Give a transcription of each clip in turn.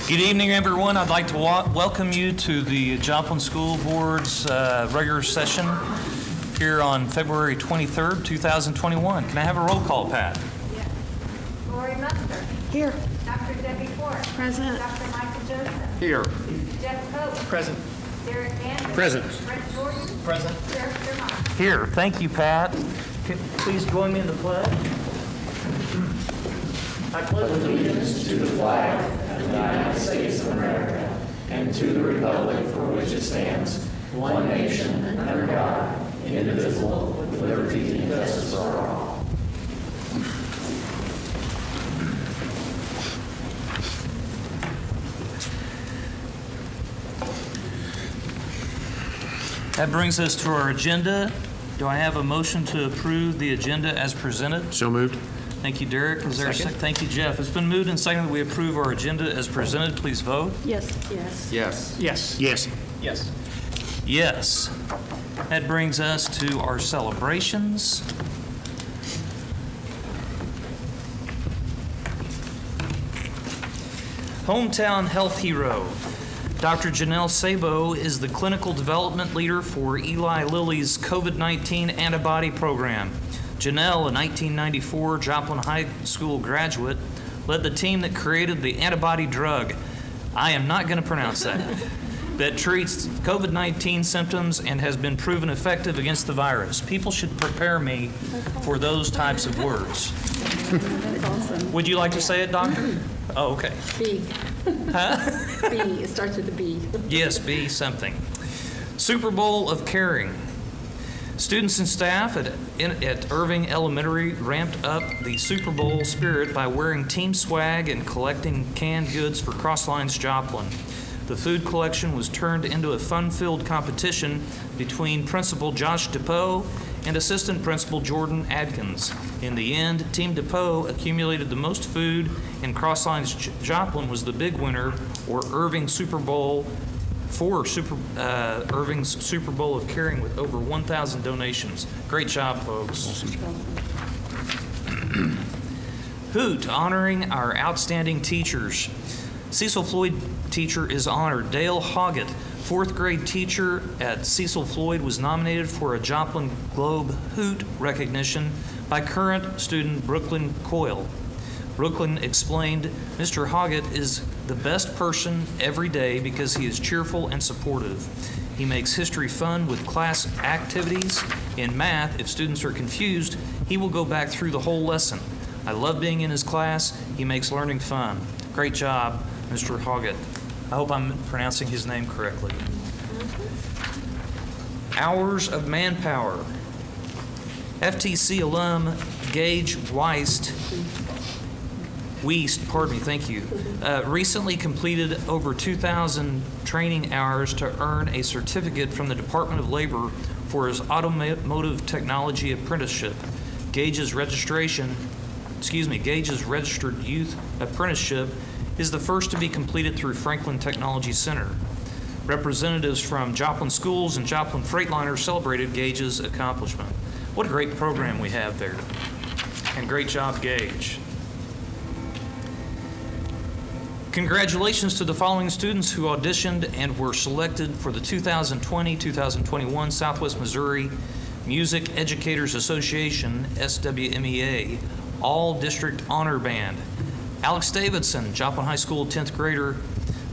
Good evening, everyone. I'd like to welcome you to the Joplin School Board's regular session here on February 23rd, 2021. Can I have a roll call, Pat? Yes. Lori Muster. Here. Dr. Debbie Ford. Present. Dr. Michael Joseph. Here. Jeff Cope. Present. Derek Anderson. Present. Brett Jordan. Present. Sheriff Dermott. Here. Thank you, Pat. Please join me in the pledge. I pledge allegiance to the flag of the United States of America and to the republic for which it stands, one nation, under God, indivisible, with liberty and justice for all. That brings us to our agenda. Do I have a motion to approve the agenda as presented? So moved. Thank you, Derek. Is there a Second. Thank you, Jeff. It's been moved and seconded that we approve our agenda as presented. Please vote. Yes. Yes. Yes. Yes. Yes. Yes. Yes. That brings us to our celebrations. Hometown Health Hero. Dr. Janelle Sabo is the clinical development leader for Eli Lilly's COVID-19 antibody program. Janelle, a 1994 Joplin High School graduate, led the team that created the antibody drug, I am not going to pronounce that treats COVID-19 symptoms and has been proven effective against the virus. People should prepare me for those types of words. That's awesome. Would you like to say it, Doctor? Oh, okay. B. Huh? B. It starts with a B. Yes, be something. Super Bowl of Caring. Students and staff at Irving Elementary ramped up the Super Bowl spirit by wearing team swag and collecting canned goods for Crosslines Joplin. The food collection was turned into a fun-filled competition between Principal Josh DePoe and Assistant Principal Jordan Adkins. In the end, Team DePoe accumulated the most food, and Crosslines Joplin was the big winner, or Irving's Super Bowl of Caring with over 1,000 donations. Great job, folks. Hoot, honoring our outstanding teachers. Cecil Floyd teacher is honored. Dale Hoggett, fourth grade teacher at Cecil Floyd, was nominated for a Joplin Globe Hoot recognition by current student Brooklyn Coyle. Brooklyn explained, Mr. Hoggett is the best person every day because he is cheerful and supportive. He makes history fun with class activities. In math, if students are confused, he will go back through the whole lesson. I love being in his class. He makes learning fun. Great job, Mr. Hoggett. I hope I'm pronouncing his name correctly. Hours of Manpower. FTC alum Gage Weist, thank you, recently completed over 2,000 training hours to earn a certificate from the Department of Labor for his automotive technology apprenticeship. Gage's registered youth apprenticeship is the first to be completed through Franklin Technology Center. Representatives from Joplin Schools and Joplin Freightliner celebrated Gage's accomplishment. What a great program we have there. And great job, Gage. Congratulations to the following students who auditioned and were selected for the 2020-2021 Southwest Missouri Music Educators Association, SWMEA, All-District Honor Band. Alex Davidson, Joplin High School 10th grader,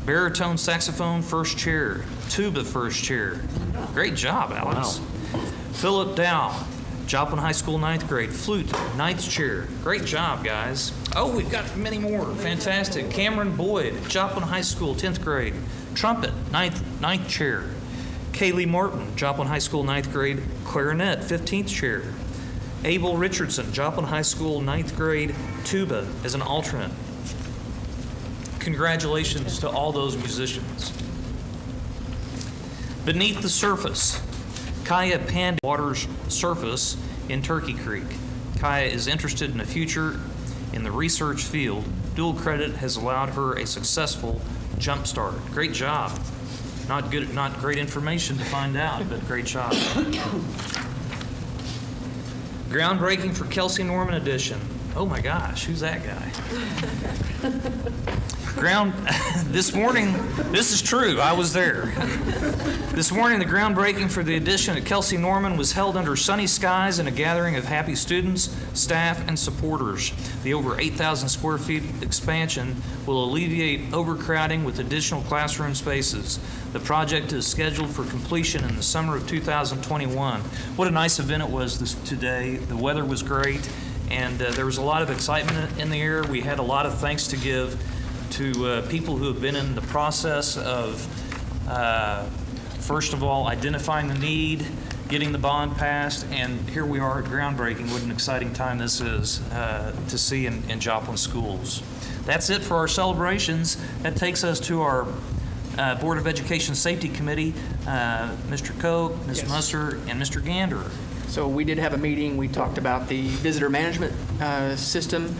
baritone saxophone first chair, tuba first chair. Great job, Alex. Wow. Philip Dow, Joplin High School 9th grade, flute, 9th chair. Great job, guys. Oh, we've got many more. Fantastic. Cameron Boyd, Joplin High School, 10th grade, trumpet, 9th chair. Kaylee Martin, Joplin High School, 9th grade, clarinet, 15th chair. Abel Richardson, Joplin High School, 9th grade, tuba as an alternate. Congratulations to all those musicians. Beneath the Surface. Kaya Pand Water's surface in Turkey Creek. Kaya is interested in a future in the research field. Dual credit has allowed her a successful jump start. Great job. Not great information to find out, but great job. Groundbreaking for Kelsey Norman edition. Oh my gosh, who's that guy? This morning, this is true, I was there. This morning, the groundbreaking for the addition at Kelsey Norman was held under sunny skies and a gathering of happy students, staff, and supporters. The over 8,000 square feet expansion will alleviate overcrowding with additional classroom spaces. The project is scheduled for completion in the summer of 2021. What a nice event it was today. The weather was great, and there was a lot of excitement in the air. We had a lot of thanks to give to people who have been in the process of, first of all, identifying the need, getting the bond passed, and here we are at groundbreaking. What an exciting time this is to see in Joplin schools. That's it for our celebrations. That takes us to our Board of Education Safety Committee, Mr. Koch, Ms. Yes. Musser, and Mr. Gander. So we did have a meeting. We talked about the visitor management system.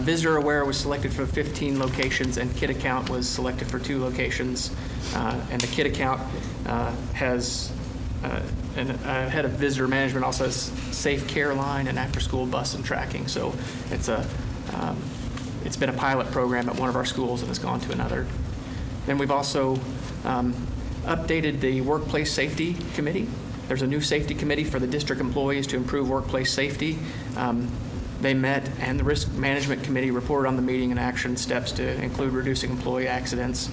Visitor Aware was selected for 15 locations, and Kid Account was selected for 2 locations. And the Kid Account has a head of visitor management, also has Safe Care Line and after-school bus and tracking. So it's been a pilot program at one of our schools and has gone to another. Then we've also updated the Workplace Safety Committee. There's a new safety committee for the district employees to improve workplace safety. They met, and the Risk Management Committee reported on the meeting and action steps to include reducing employee accidents.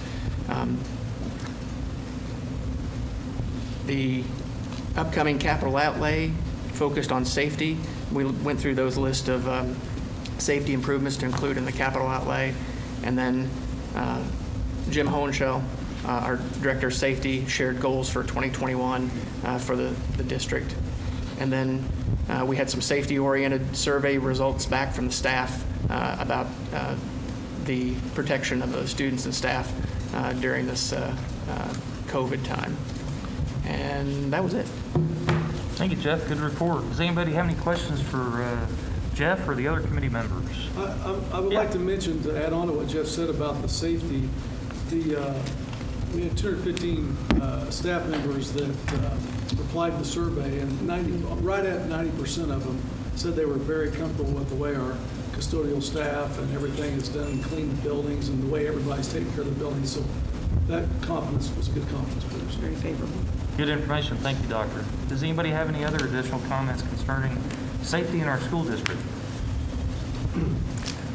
The upcoming capital outlay focused on safety. We went through those list of safety improvements to include in the capital outlay. And then Jim Hohenschel, our Director of Safety, shared goals for 2021 for the district. And then we had some safety-oriented survey results back from the staff about the protection of the students and staff during this COVID time. And that was it. Thank you, Jeff. Good report. Does anybody have any questions for Jeff or the other committee members? I would like to mention, to add on to what Jeff said about the safety, we had 215 staff members that replied to the survey, and right at 90% of them said they were very comfortable with the way our custodial staff and everything is done, clean the buildings, and the way everybody's taking care of the buildings. So that confidence was a good confidence boost. Very favorable. Good information. Thank you, Doctor. Does anybody have any other additional comments concerning safety in our school district?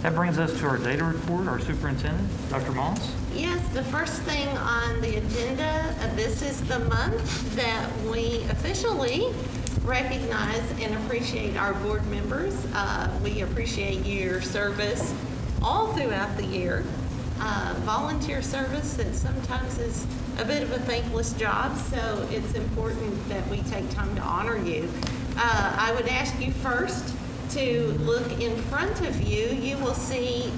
That brings us to our data report, our superintendent, Dr. Moss. Yes, the first thing on the agenda, this is the month that we officially recognize and appreciate our board members. We appreciate your service all throughout the year. Volunteer service that sometimes is a bit of a thankless job, so it's important that we take time to honor you. I would ask you first to look in front of you. You will see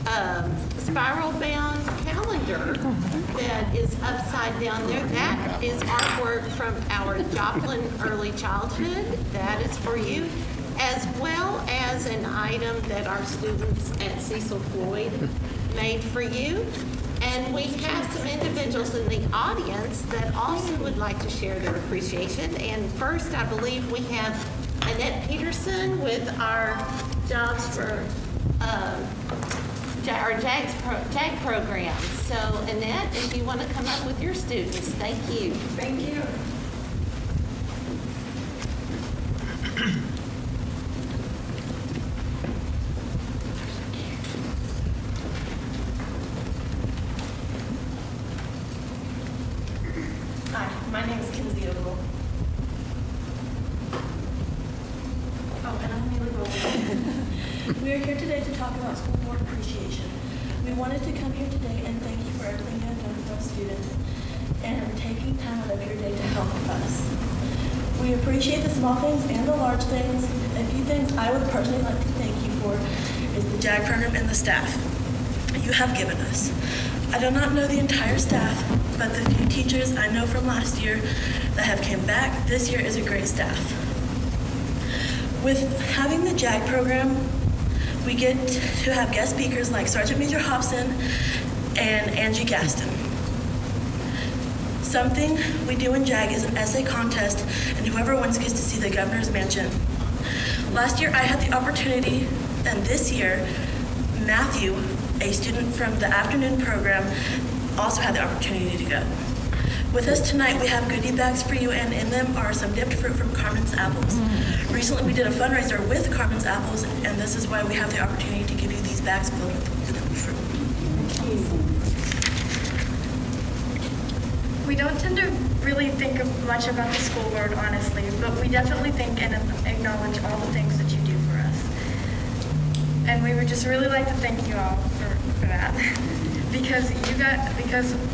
a spiral-bound calendar that is upside down there. That is artwork from our Joplin Early Childhood. That is for you, as well as an item that our students at Cecil Floyd made for you. And we have some individuals in the audience that also would like to share their appreciation. And first, I believe we have Annette Peterson with our Jobs for our JAG program. So Annette, if you want to come up with your students, thank you. Thank you. Hi, my name is Kinsey Ogle. Oh, and I'm Haley Gold. We are here today to talk about school board appreciation. We wanted to come here today and thank you for everything you have done for us students and taking time out of your day to help us. We appreciate the small things and the large things. A few things I would personally like to thank you for is the JAG program and the staff you have given us. I do not know the entire staff, but the few teachers I know from last year that have came back this year is a great staff. With having the JAG program, we get to have guest speakers like Sergeant Major Hobson and Angie Gaston. Something we do in JAG is an essay contest, and whoever wins gets to see the governor's mansion. Last year, I had the opportunity And this year, Matthew, a student from the afternoon program, also had the opportunity to go. With us tonight, we have goodie bags for you, and in them are some dipped fruit from Carmen's Apples. Recently, we did a fundraiser with Carmen's Apples, and this is why we have the opportunity to give you these bags filled with dipped fruit. We don't tend to really think much about the school board, honestly, but we definitely think and acknowledge all the things that you do for us. And we would just really like to thank you all for that. Because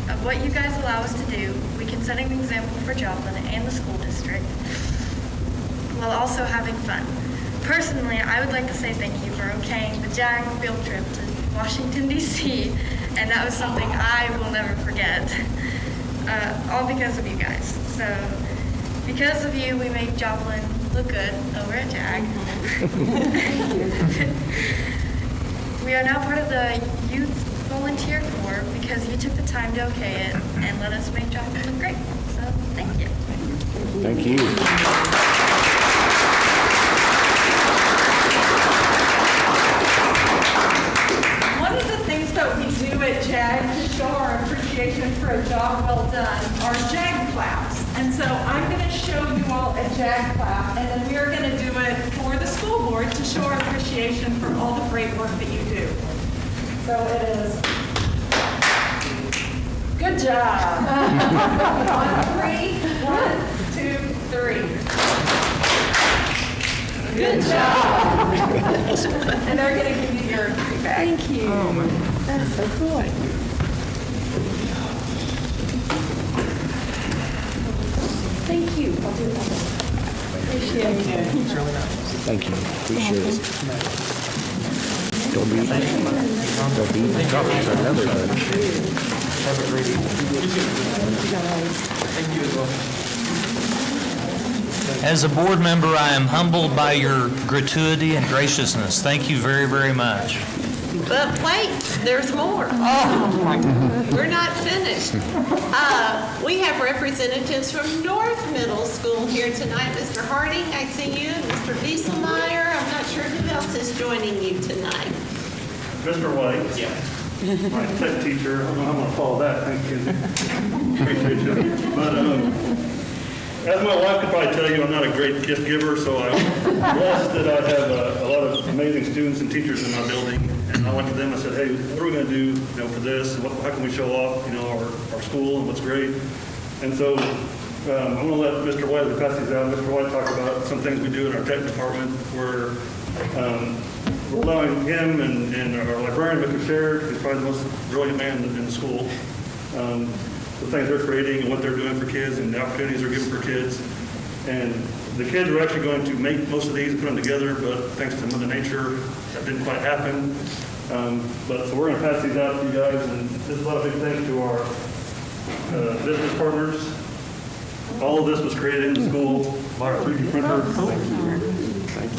of what you guys allow us to do, we can set an example for Joplin and the school district while also having fun. Personally, I would like to say thank you for okaying the JAG field trip to Washington, D.C., and that was something I will never forget. All because of you guys. So, because of you, we make Joplin look good over at JAG. We are now part of the Youth Volunteer Corps because you took the time to okay it and let us make Joplin look great. So, thank you. Thank you. One of the things that we do at JAG to show our appreciation for a job well done are JAG Claps. And so I'm going to show you all a JAG Clap, and then we are going to do it for the school board to show our appreciation for all the great work that you do. So it is. Good job. On 3, 1, 2, 3. Good job. And they're going to give you your feedback. Thank you. Oh, my. That's so cool. Thank you. I'll do that. Appreciate it. Thank you. Appreciate it. Don't be. Another one. Have a great evening. Thank you as well. As a board member, I am humbled by your gratuity and graciousness. Thank you very, very much. But wait, there's more. We're not finished. We have representatives from North Middle School here tonight. Mr. Harding, I see you, and Mr. Wieselmeyer. I'm not sure who else is joining you tonight. Mr. White. Yeah. My tech teacher. I don't know how I'm going to follow that. Thank you. Appreciate you. But as my wife could probably tell you, I'm not a great gift giver, so I'm blessed that I have a lot of amazing students and teachers in my building. And I went to them and said, hey, what are we going to do, for this? How can we show off, our school and what's great? And so I'm going to let Mr. White, as we pass these out, Mr. White talk about some things we do in our tech department where we're allowing him and our librarian, Mr. Sherrod, who's probably the most brilliant man in the school, the things they're creating and what they're doing for kids and the opportunities they're giving for kids. And the kids were actually going to make most of these and put them together, but thanks to Mother Nature, that didn't quite happen. So we're going to pass these out to you guys, and this is a lot of big thanks to our business partners. All of this was created in the school by our 3D printer.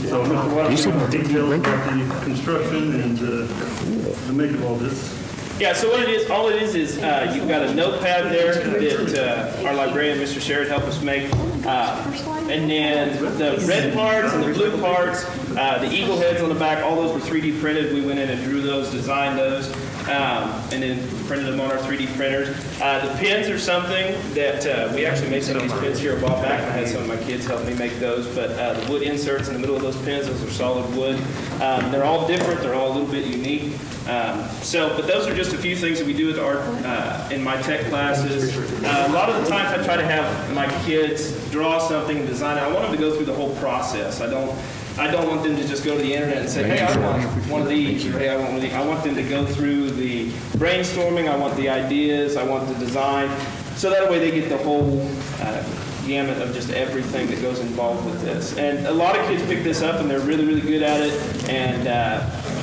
So Mr. White, details about the construction and the make of all this. Yeah, so what it is, all it is you've got a notepad there that our librarian, Mr. Sherrod, helped us make. And then the red parts and the blue parts, the eagle heads on the back, all those were 3D printed. We went in and drew those, designed those, and then printed them on our 3D printers. The pins are something that we actually made some of these pins here a while back. I had some of my kids help me make those, but the wood inserts in the middle of those pins, those are solid wood. They're all different. They're all a little bit unique. But those are just a few things that we do with art in my tech classes. A lot of the times I try to have my kids draw something and design it. I want them to go through the whole process. I don't want them to just go to the internet and say, hey, I want one of these, or hey, I want one of these. I want them to go through the brainstorming. I want the ideas. I want the design. So that way they get the whole gamut of just everything that goes involved with this. And a lot of kids pick this up and they're really, really good at it. And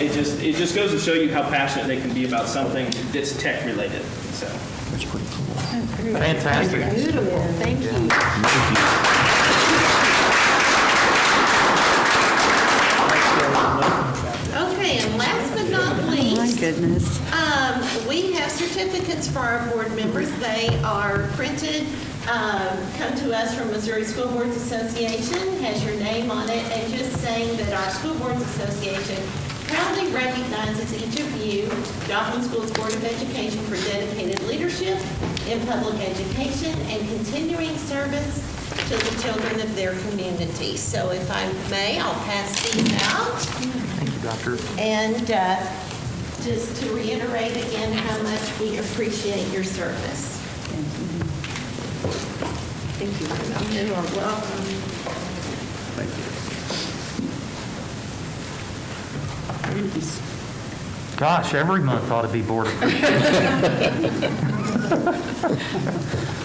it just goes to show you how passionate they can be about something that's tech related. So That's pretty cool. Fantastic. Beautiful. Thank you. Okay, and last but not least, My goodness. we have certificates for our board members. They are printed, come to us from Missouri School Boards Association, has your name on it, and just saying that our School Boards Association proudly recognizes each of you, Joplin Schools Board of Education, for dedicated leadership in public education and continuing service to the children of their community. So if I may, I'll pass these out. Thank you, Doctor. And just to reiterate again how much we appreciate your service. Thank you very much. You are welcome. Gosh, every month ought to be Board Appreciation.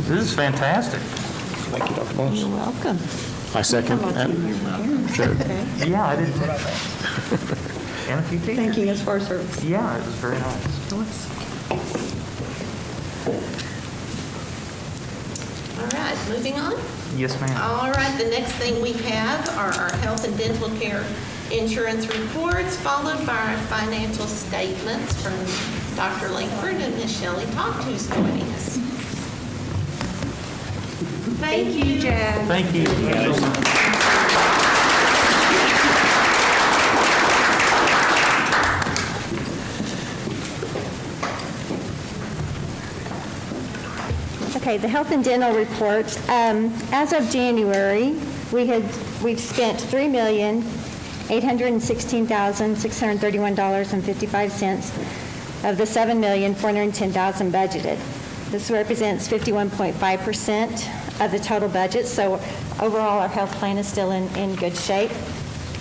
This is fantastic. Thank you, Dr. Moss. You're welcome. I second that. Sure. Yeah, I did too. And a few teachers. Thanking us for our service. Yeah, it was very nice. All right, moving on. Yes, ma'am. All right, the next thing we have are our health and dental care insurance reports, followed by our financial statements from Dr. Langford and Ms. Shelley Toft, who's joining us. Thank you, JAG. Thank you. Okay, the health and dental reports. As of January, we've spent $3,816,631.55 of the $7,410,000 budgeted. This represents 51.5% of the total budget. So overall, our health plan is still in good shape.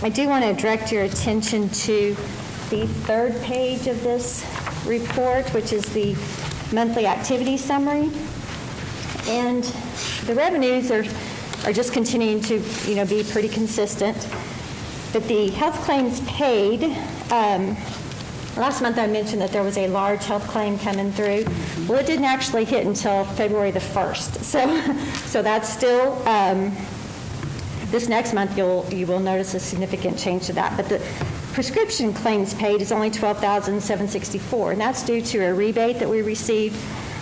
I do want to direct your attention to the third page of this report, which is the monthly activity summary. And the revenues are just continuing to, be pretty consistent. But the health claims paid, last month I mentioned that there was a large health claim coming through. Well, it didn't actually hit until February the 1st. So that's still, this next month you will notice a significant change to that. But the prescription claims paid is only $12,764, and that's due to a rebate that we received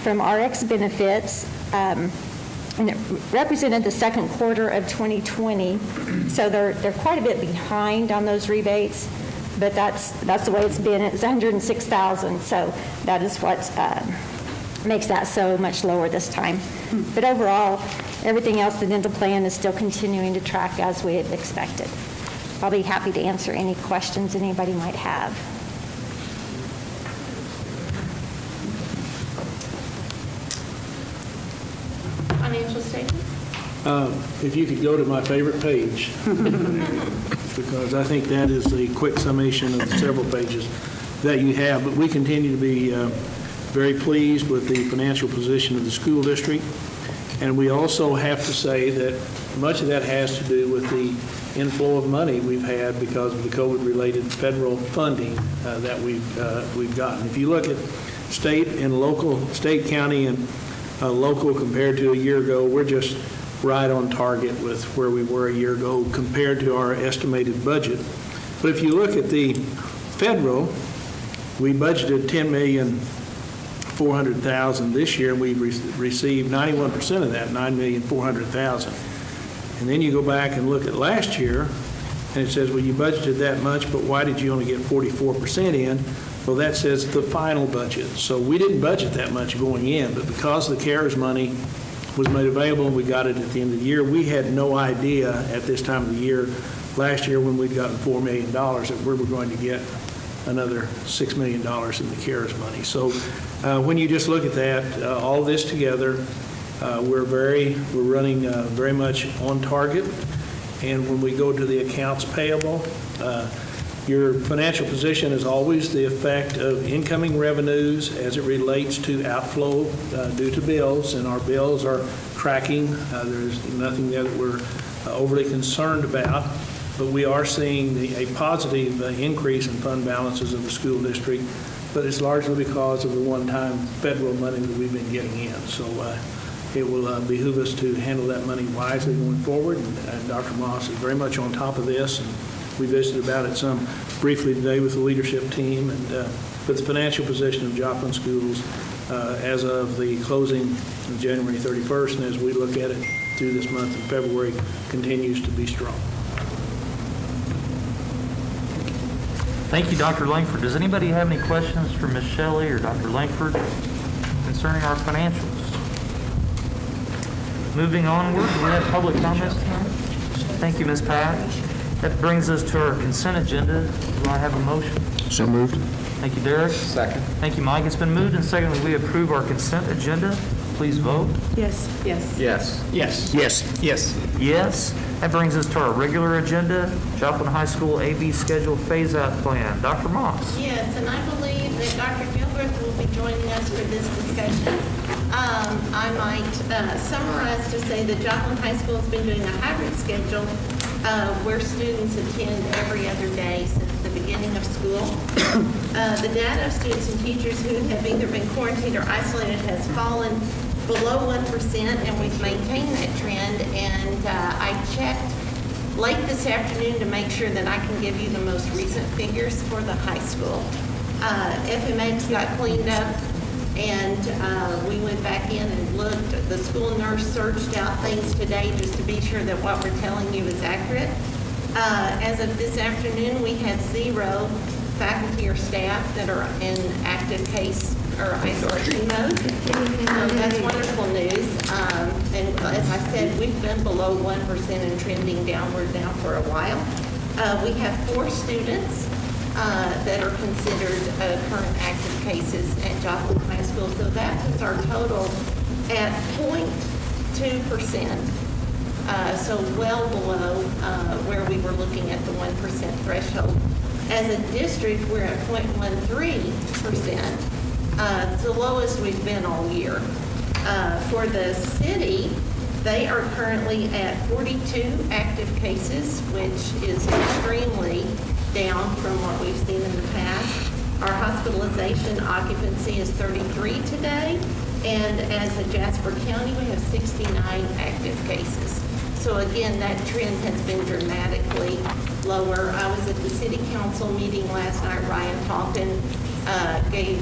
from RX Benefits, and it represented the second quarter of 2020. So they're quite a bit behind on those rebates, but that's the way it's been. It's $106,000, so that is what makes that so much lower this time. But overall, everything else, the dental plan is still continuing to track as we had expected. I'll be happy to answer any questions anybody might have. Financial statement? If you could go to my favorite page, because I think that is the quick summation of the several pages that you have. But we continue to be very pleased with the financial position of the school district. And we also have to say that much of that has to do with the inflow of money we've had because of the COVID-related federal funding that we've gotten. If you look at state, county, and local compared to a year ago, we're just right on target with where we were a year ago compared to our estimated budget. But if you look at the federal, we budgeted $10,400,000 this year, and we received 91% of that, $9,400,000. And then you go back and look at last year, and it says, well, you budgeted that much, but why did you only get 44% in? Well, that says the final budget. So we didn't budget that much going in, but because the CARES money was made available and we got it at the end of the year, we had no idea at this time of the year, last year when we'd gotten $4 million, that we were going to get another $6 million in the CARES money. So when you just look at that, all this together, we're running very much on target. And when we go to the accounts payable, your financial position is always the effect of incoming revenues as it relates to outflow due to bills, and our bills are tracking. There's nothing there that we're overly concerned about, but we are seeing a positive increase in fund balances of the school district, but it's largely because of the one-time federal money that we've been getting in. So it will behoove us to handle that money wisely going forward, and Dr. Moss is very much on top of this, and we visited about it some briefly today with the leadership team. But the financial position of Joplin Schools as of the closing of January 31st, and as we look at it through this month of February, continues to be strong. Thank you, Dr. Langford. Does anybody have any questions for Ms. Shelley or Dr. Langford concerning our financials? Moving onward, do we have public comments tonight? Thank you, Ms. Pat. That brings us to our consent agenda. Do I have a motion? So moved. Thank you, Derek. Second. Thank you, Mike. It's been moved and seconded that we approve our consent agenda. Please vote. Yes. Yes. Yes. Yes. Yes. Yes. Yes. That brings us to our regular agenda, Joplin High School AB schedule phase-out plan. Dr. Moss. Yes, and I believe that Dr. Gilbert will be joining us for this discussion. I might summarize to say that Joplin High School has been doing a hybrid schedule where students attend every other day since the beginning of school. The data of students and teachers who have either been quarantined or isolated has fallen below 1%, and we've maintained that trend. And I checked late this afternoon to make sure that I can give you the most recent figures for the high school. FMX got cleaned up, and we went back in and looked. The school nurse searched out things today just to be sure that what we're telling you is accurate. As of this afternoon, we have 0 faculty or staff that are in active case or isolation mode. So that's wonderful news. And as I said, we've been below 1% and trending downward now for a while. We have 4 students that are considered current active cases at Joplin High School. So that puts our total at 0.2%. So well below where we were looking at the 1% threshold. As a district, we're at 0.13%. It's the lowest we've been all year. For the city, they are currently at 42 active cases, which is extremely down from what we've seen in the past. Our hospitalization occupancy is 33 today, and as a Jasper County, we have 69 active cases. So again, that trend has been dramatically lower. I was at the city council meeting last night. Ryan Talkin gave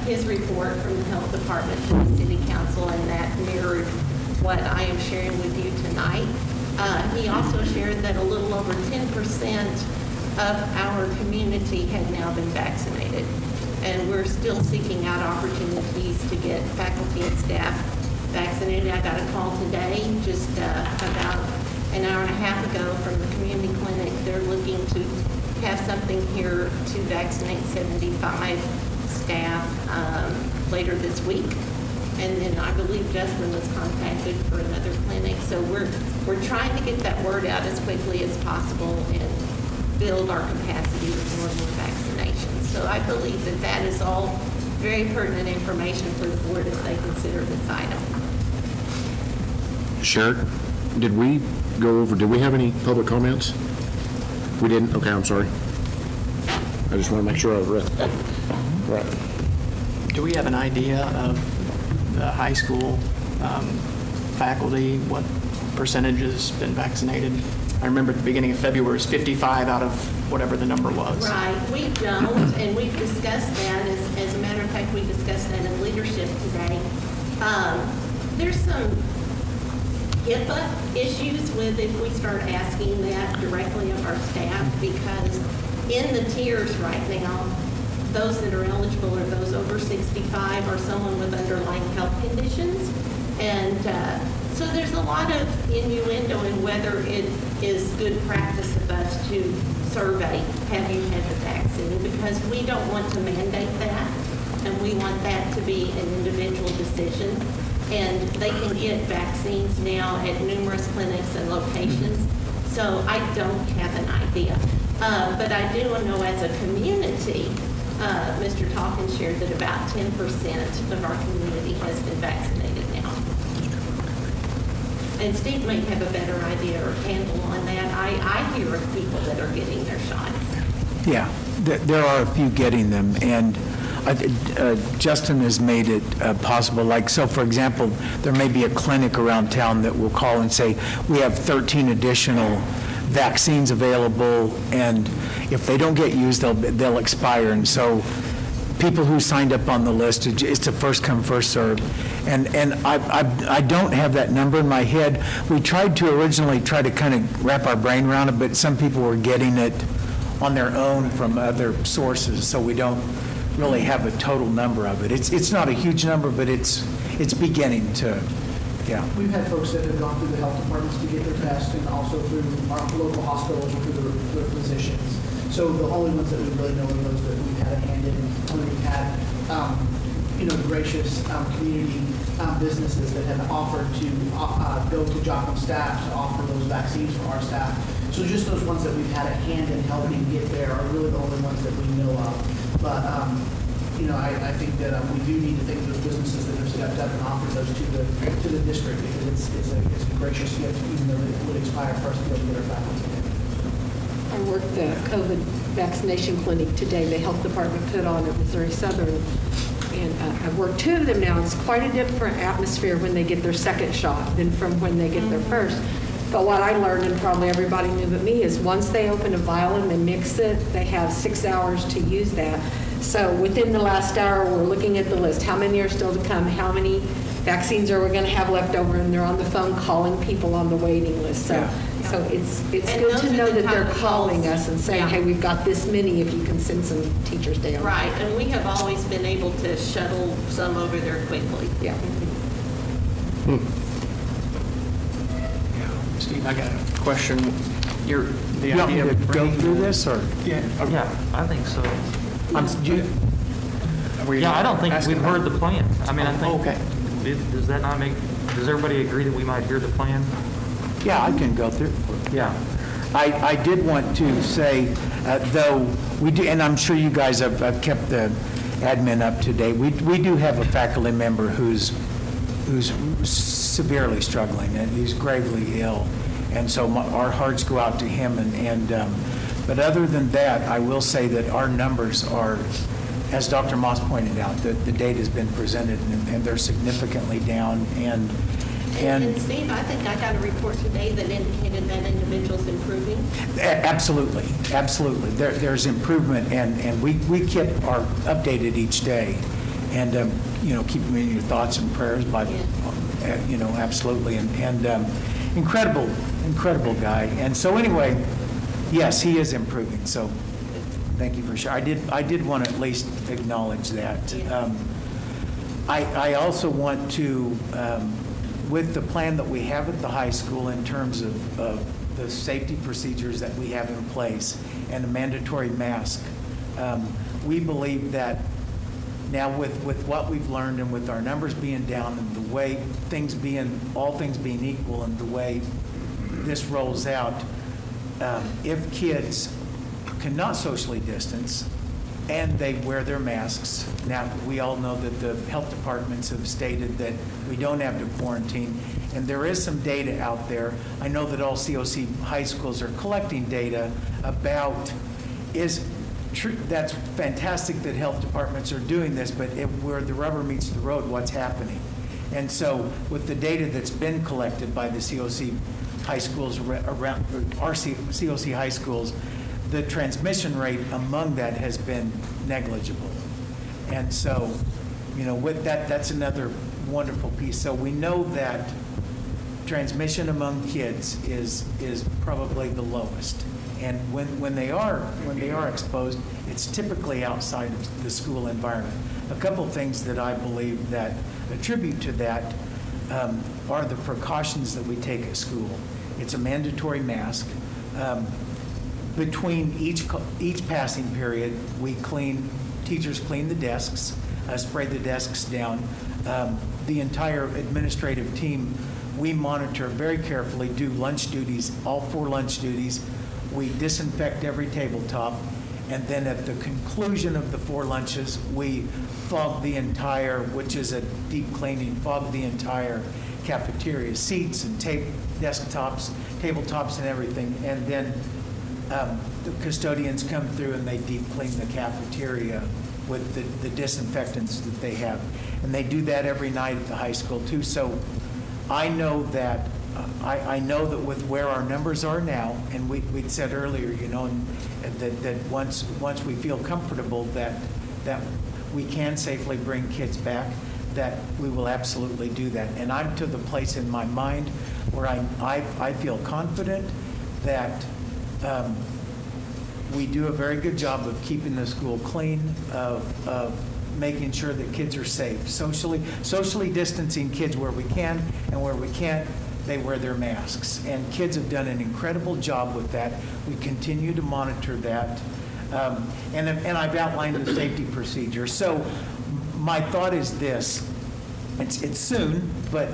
his report from the health department to the city council, and that mirrored what I am sharing with you tonight. He also shared that a little over 10% of our community had now been vaccinated. And we're still seeking out opportunities to get faculty and staff vaccinated. I got a call today, just about an hour and a half ago, from the community clinic. They're looking to have something here to vaccinate 75 staff later this week. And then I believe Joplin was contacted for another clinic. So we're trying to get that word out as quickly as possible and build our capacity with more and more vaccinations. So I believe that that is all very pertinent information for the board as they consider this item. Sherrick, did we have any public comments? We didn't? Okay, I'm sorry. I just want to make sure I read that. Right. Do we have an idea of the high school faculty, what percentage has been vaccinated? I remember at the beginning of February, it was 55 out of whatever the number was. Right, we don't, and we've discussed that. As a matter of fact, we discussed that in leadership today. There's some HIPAA issues with if we start asking that directly of our staff, because in the tiers right now, those that are eligible are those over 65 or someone with underlying health conditions. And so there's a lot of innuendo in whether it is good practice of us to survey, have you had the vaccine? Because we don't want to mandate that, and we want that to be an individual decision. And they can get vaccines now at numerous clinics and locations. So I don't have an idea. But I do know as a community, Mr. Talkins shared that about 10% of our community has been vaccinated now. And Steve may have a better idea or handle on that. I hear of people that are getting their shots. Yeah, there are a few getting them, and Justin has made it possible. Like, so for example, there may be a clinic around town that will call and say, we have 13 additional vaccines available, and if they don't get used, they'll expire. And so people who signed up on the list, it's a first come, first serve. And I don't have that number in my head. We tried to originally try to kind of wrap our brain around it, but some people were getting it on their own from other sources, so we don't really have a total number of it. It's not a huge number, but it's beginning to, yeah. We've had folks that have gone through the health departments to get their test, and also through our local hospitals or through their physicians. So the only ones that we really know are those that we've had a hand in, and we've had, gracious community businesses that have offered to go to Joplin staff to offer those vaccines for our staff. So just those ones that we've had a hand in helping get there are really the only ones that we know of. But, I think that we do need to thank those businesses that have stepped up and offered those to the district, because it's a gracious gift, even though it would expire for us to go to get our faculty. I worked the COVID Vaccination Clinic today, the health department put on at Missouri Southern. And I've worked 2 of them now. It's quite a different atmosphere when they get their second shot than from when they get their first. But what I learned, and probably everybody knew but me, is once they open a vial and they mix it, they have 6 hours to use that. So within the last hour, we're looking at the list. How many are still to come? How many vaccines are we going to have left over? And they're on the phone calling people on the waiting list. So it's good to know that they're calling us and saying, hey, we've got this many, if you can send some teachers down. Right, and we have always been able to shuttle some over there quickly. Yeah. Steve, I got a question. The You want me idea to of go bringing through this, or? Yeah, I think so. Were you Yeah, I don't think asking we've about- heard the plan. I mean, I think, Okay. does that not make, does everybody agree that we might hear the plan? Yeah, I can go through. Yeah. I did want to say, though, we do, and I'm sure you guys have kept the admin up to date, we do have a faculty member who's severely struggling, and he's gravely ill. And so our hearts go out to him. But other than that, I will say that our numbers are, as Dr. Moss pointed out, the data has been presented, and they're significantly down. And Steve, I think I got a report today that indicated that individual's improving. absolutely, absolutely. There's improvement, and we keep our updated each day. And, keep them in your thoughts and prayers by, absolutely. And incredible guy. And so anyway, yes, he is improving. So thank you for sure. I did want to at least acknowledge that. I also want to, with the plan that we have at the high school in terms of the safety procedures that we have in place and a mandatory mask, we believe that now with what we've learned and with our numbers being down and the way all things being equal and the way this rolls out, if kids cannot socially distance and they wear their masks, now we all know that the health departments have stated that we don't have to quarantine, and there is some data out there. I know that all COC high schools are collecting data about that's fantastic that health departments are doing this, but where the rubber meets the road, what's happening? And so with the data that's been collected by the COC high schools around, our COC high schools, the transmission rate among that has been negligible. And so, with that's another wonderful piece. So we know that transmission among kids is probably the lowest. And when they are exposed, it's typically outside of the school environment. A couple things that I believe that attribute to that are the precautions that we take at school. It's a mandatory mask. Between each passing period, teachers clean the desks, spray the desks down. The entire administrative team, we monitor very carefully, do lunch duties, all 4 lunch duties. We disinfect every tabletop, and then at the conclusion of the 4 lunches, we fog the entire, which is a deep cleaning, fog the entire cafeteria, seats and desktops, tabletops and everything. And then the custodians come through and they deep clean the cafeteria with the disinfectants that they have. And they do that every night at the high school too. So I know that with where our numbers are now, and we'd said earlier, that once we feel comfortable that we can safely bring kids back, that we will absolutely do that. And I'm to the place in my mind where I feel confident that We do a very good job of keeping the school clean, of making sure that kids are safe, socially distancing kids where we can, and where we can't, they wear their masks. And kids have done an incredible job with that. We continue to monitor that. And I've outlined the safety procedure. So my thought is this, it's soon, but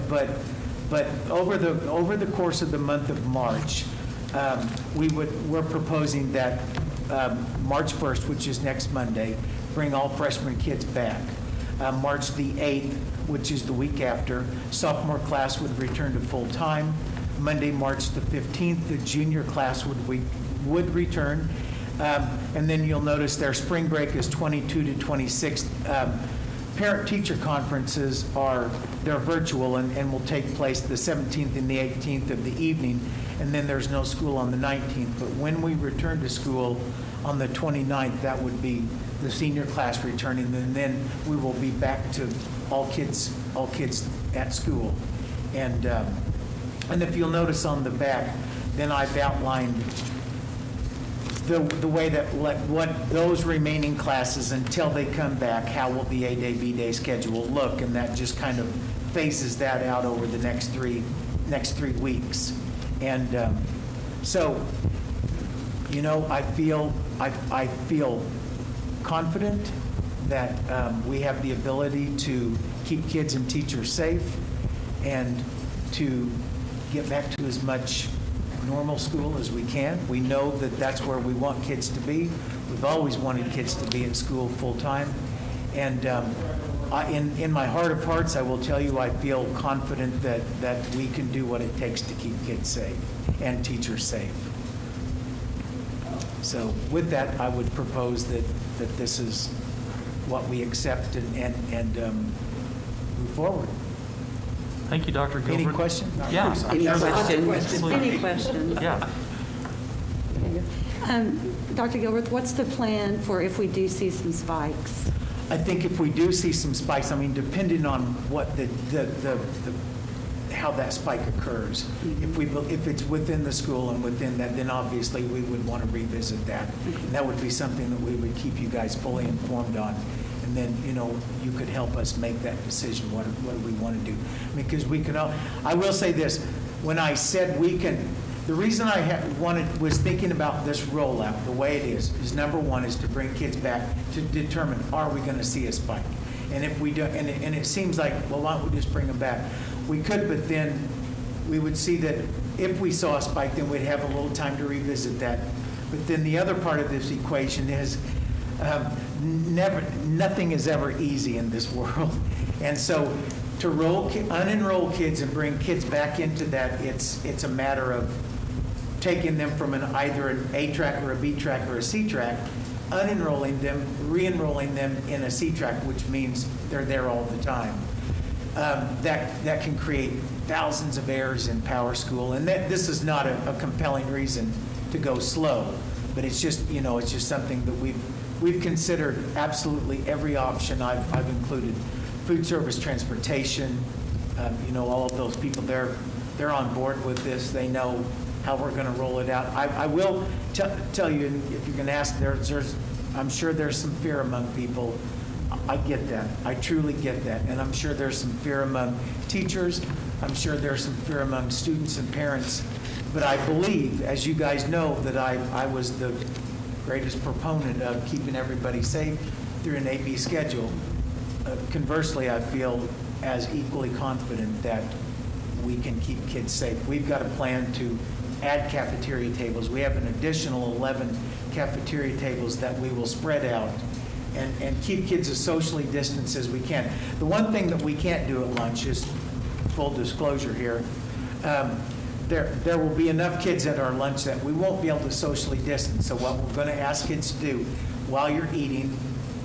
over the course of the month of March, we're proposing that March 1st, which is next Monday, bring all freshman kids back. March the 8th, which is the week after, sophomore class would return to full-time. Monday, March the 15th, the junior class would return. And then you'll notice their spring break is 22 to 26. Parent-teacher conferences they're virtual and will take place the 17th and the 18th of the evening, and then there's no school on the 19th. But when we return to school on the 29th, that would be the senior class returning, and then we will be back to all kids at school. And if you'll notice on the back, then I've outlined the way that what those remaining classes until they come back, how will the A-Day, B-Day schedule look, and that just kind of phases that out over the next three weeks. And so, you know, I feel confident that we have the ability to keep kids and teachers safe and to get back to as much normal school as we can. We know that that's where we want kids to be. We've always wanted kids to be at school full-time. And in my heart of hearts, I will tell you, I feel confident that we can do what it takes to keep kids safe and teachers safe. So with that, I would propose that this is what we accept and move forward. Thank you, Dr. Gilbert. Any questions? Yeah. Any questions? Please. Any questions? Yeah. Dr. Gilbert, what's the plan for if we do see some spikes? I think if we do see some spikes, I mean, depending on what how that spike occurs, if it's within the school and within that, then obviously we would want to revisit that. And that would be something that we would keep you guys fully informed on. And then, you know, you could help us make that decision. What do we want to do? Because we can all, I will say this, when I said we can, the reason I was thinking about this rollout, the way it is number one is to bring kids back to determine, are we going to see a spike? And if we do, and it seems like, well, why don't we just bring them back? We could, but then we would see that if we saw a spike, then we'd have a little time to revisit that. But then the other part of this equation is nothing is ever easy in this world. And so to unenroll kids and bring kids back into that, it's a matter of taking them from either an A track or a B track or a C track, unenrolling them, re-enrolling them in a C track, which means they're there all the time. That can create thousands of errors in Power School, and this is not a compelling reason to go slow, but it's just, you know, it's just something that we've considered absolutely every option. I've included food service, transportation, you know, all of those people, they're on board with this. They know how we're going to roll it out. I will tell you, if you're going to ask, I'm sure there's some fear among people. I get that. I truly get that. And I'm sure there's some fear among teachers. I'm sure there's some fear among students and parents. But I believe, as you guys know, that I was the greatest proponent of keeping everybody safe through an AB schedule. Conversely, I feel as equally confident that we can keep kids safe. We've got a plan to add cafeteria tables. We have an additional 11 cafeteria tables that we will spread out and keep kids as socially distanced as we can. The one thing that we can't do at lunch is, full disclosure here, there will be enough kids at our lunch that we won't be able to socially distance. So what we're going to ask kids to do while you're eating,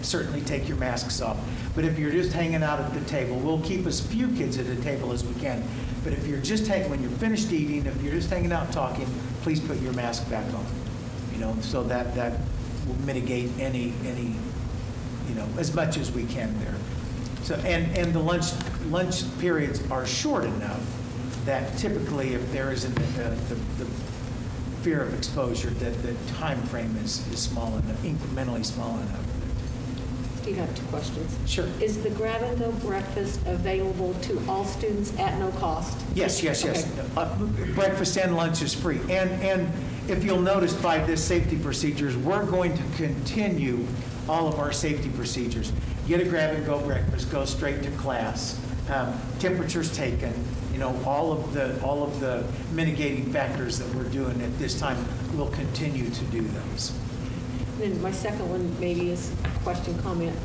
certainly take your masks off. But if you're just hanging out at the table, we'll keep as few kids at the table as we can. But if you're just when you're finished eating, if you're just hanging out talking, please put your mask back on. You know, so that will mitigate any you know, as much as we can there. So and the lunch periods are short enough that typically if there isn't the fear of exposure, that the time frame is small enough, incrementally small enough. Steve, I have 2 questions. Sure. Is the grab-and-go breakfast available to all students at no cost? Yes. Okay. Breakfast and lunch is free. And if you'll notice by this safety procedures, we're going to continue all of our safety procedures. Get a grab-and-go breakfast, go straight to class, temperatures taken, all of the mitigating factors that we're doing at this time, we'll continue to do those. Then my second one maybe is a question, comment.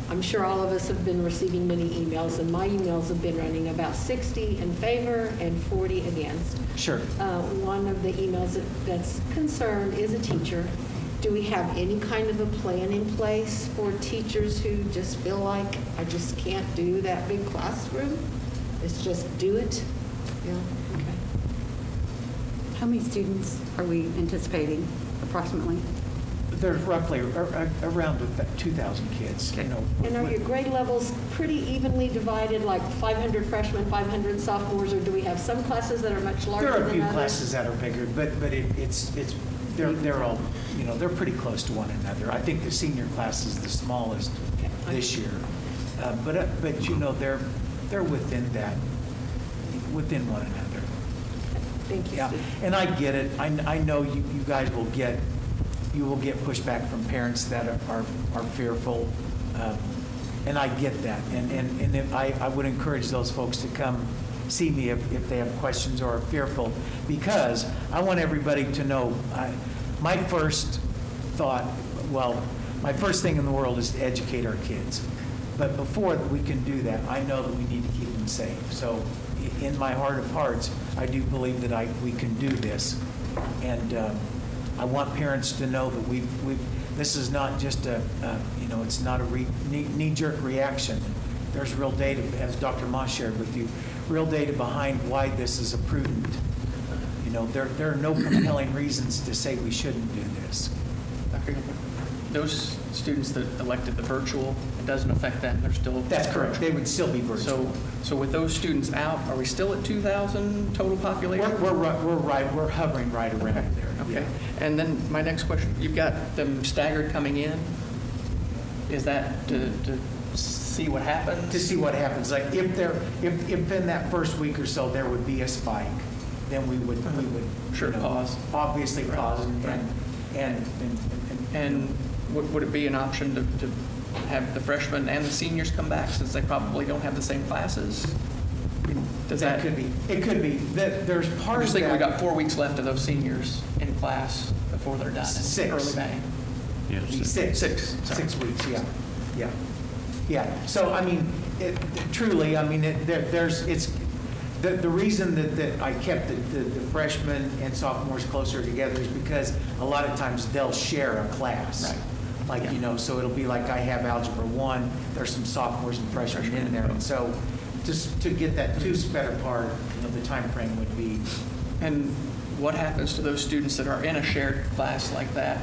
I'm sure all of us have been receiving many emails, and my emails have been running about 60 in favor and 40 against. Sure. One of the emails that's concerned is a teacher. Do we have any kind of a plan in place for teachers who just feel like, I just can't do that big classroom? It's just do it? Yeah, okay. How many students are we anticipating approximately? There's roughly around 2,000 kids. And are your grade levels pretty evenly divided, like 500 freshmen, 500 sophomores, or do we have some classes that are much larger There than are others? a few classes that are bigger, but they're all, they're pretty close to one another. I think the senior class is the smallest this year. But they're within one another. Thank you, Yeah, Steve. and I get it. I know you guys will get pushback from parents that are fearful, and I get that. And if I would encourage those folks to come see me if they have questions or are fearful, because I want everybody to know my first thing in the world is to educate our kids. But before we can do that, I know that we need to keep them safe. So in my heart of hearts, I do believe that we can do this. And I want parents to know that this is not just it's not a knee-jerk reaction. There's real data, as Dr. Moss shared with you, real data behind why this is a prudent. There are no compelling reasons to say we shouldn't do this. Those students that elected the virtual, it doesn't affect them. They're still That's correct. They would still be virtual. So with those students out, are we still at 2,000 total population? We're hovering right around there. Okay. Yeah. And then my next question, you've got them staggered coming in. Is that to see what happens? To see what happens. Like if in that first week or so there would be a spike, then we would pause. Obviously pause and would it be an option to have the freshmen and the seniors come back since they probably don't have the same classes? It could be. It could be. There's part I'm just of thinking that. we got 4 weeks left of those seniors in class before they're done in 6. early May. Six. 6 weeks. Yeah. So I mean, the reason that I kept the freshmen and sophomores closer together is because a lot of times they'll share a class. Right. So it'll be like I have Algebra 1, there's some sophomores and freshmen in there. And so just to get that 2 spread apart, the time frame would be. And what happens to those students that are in a shared class like that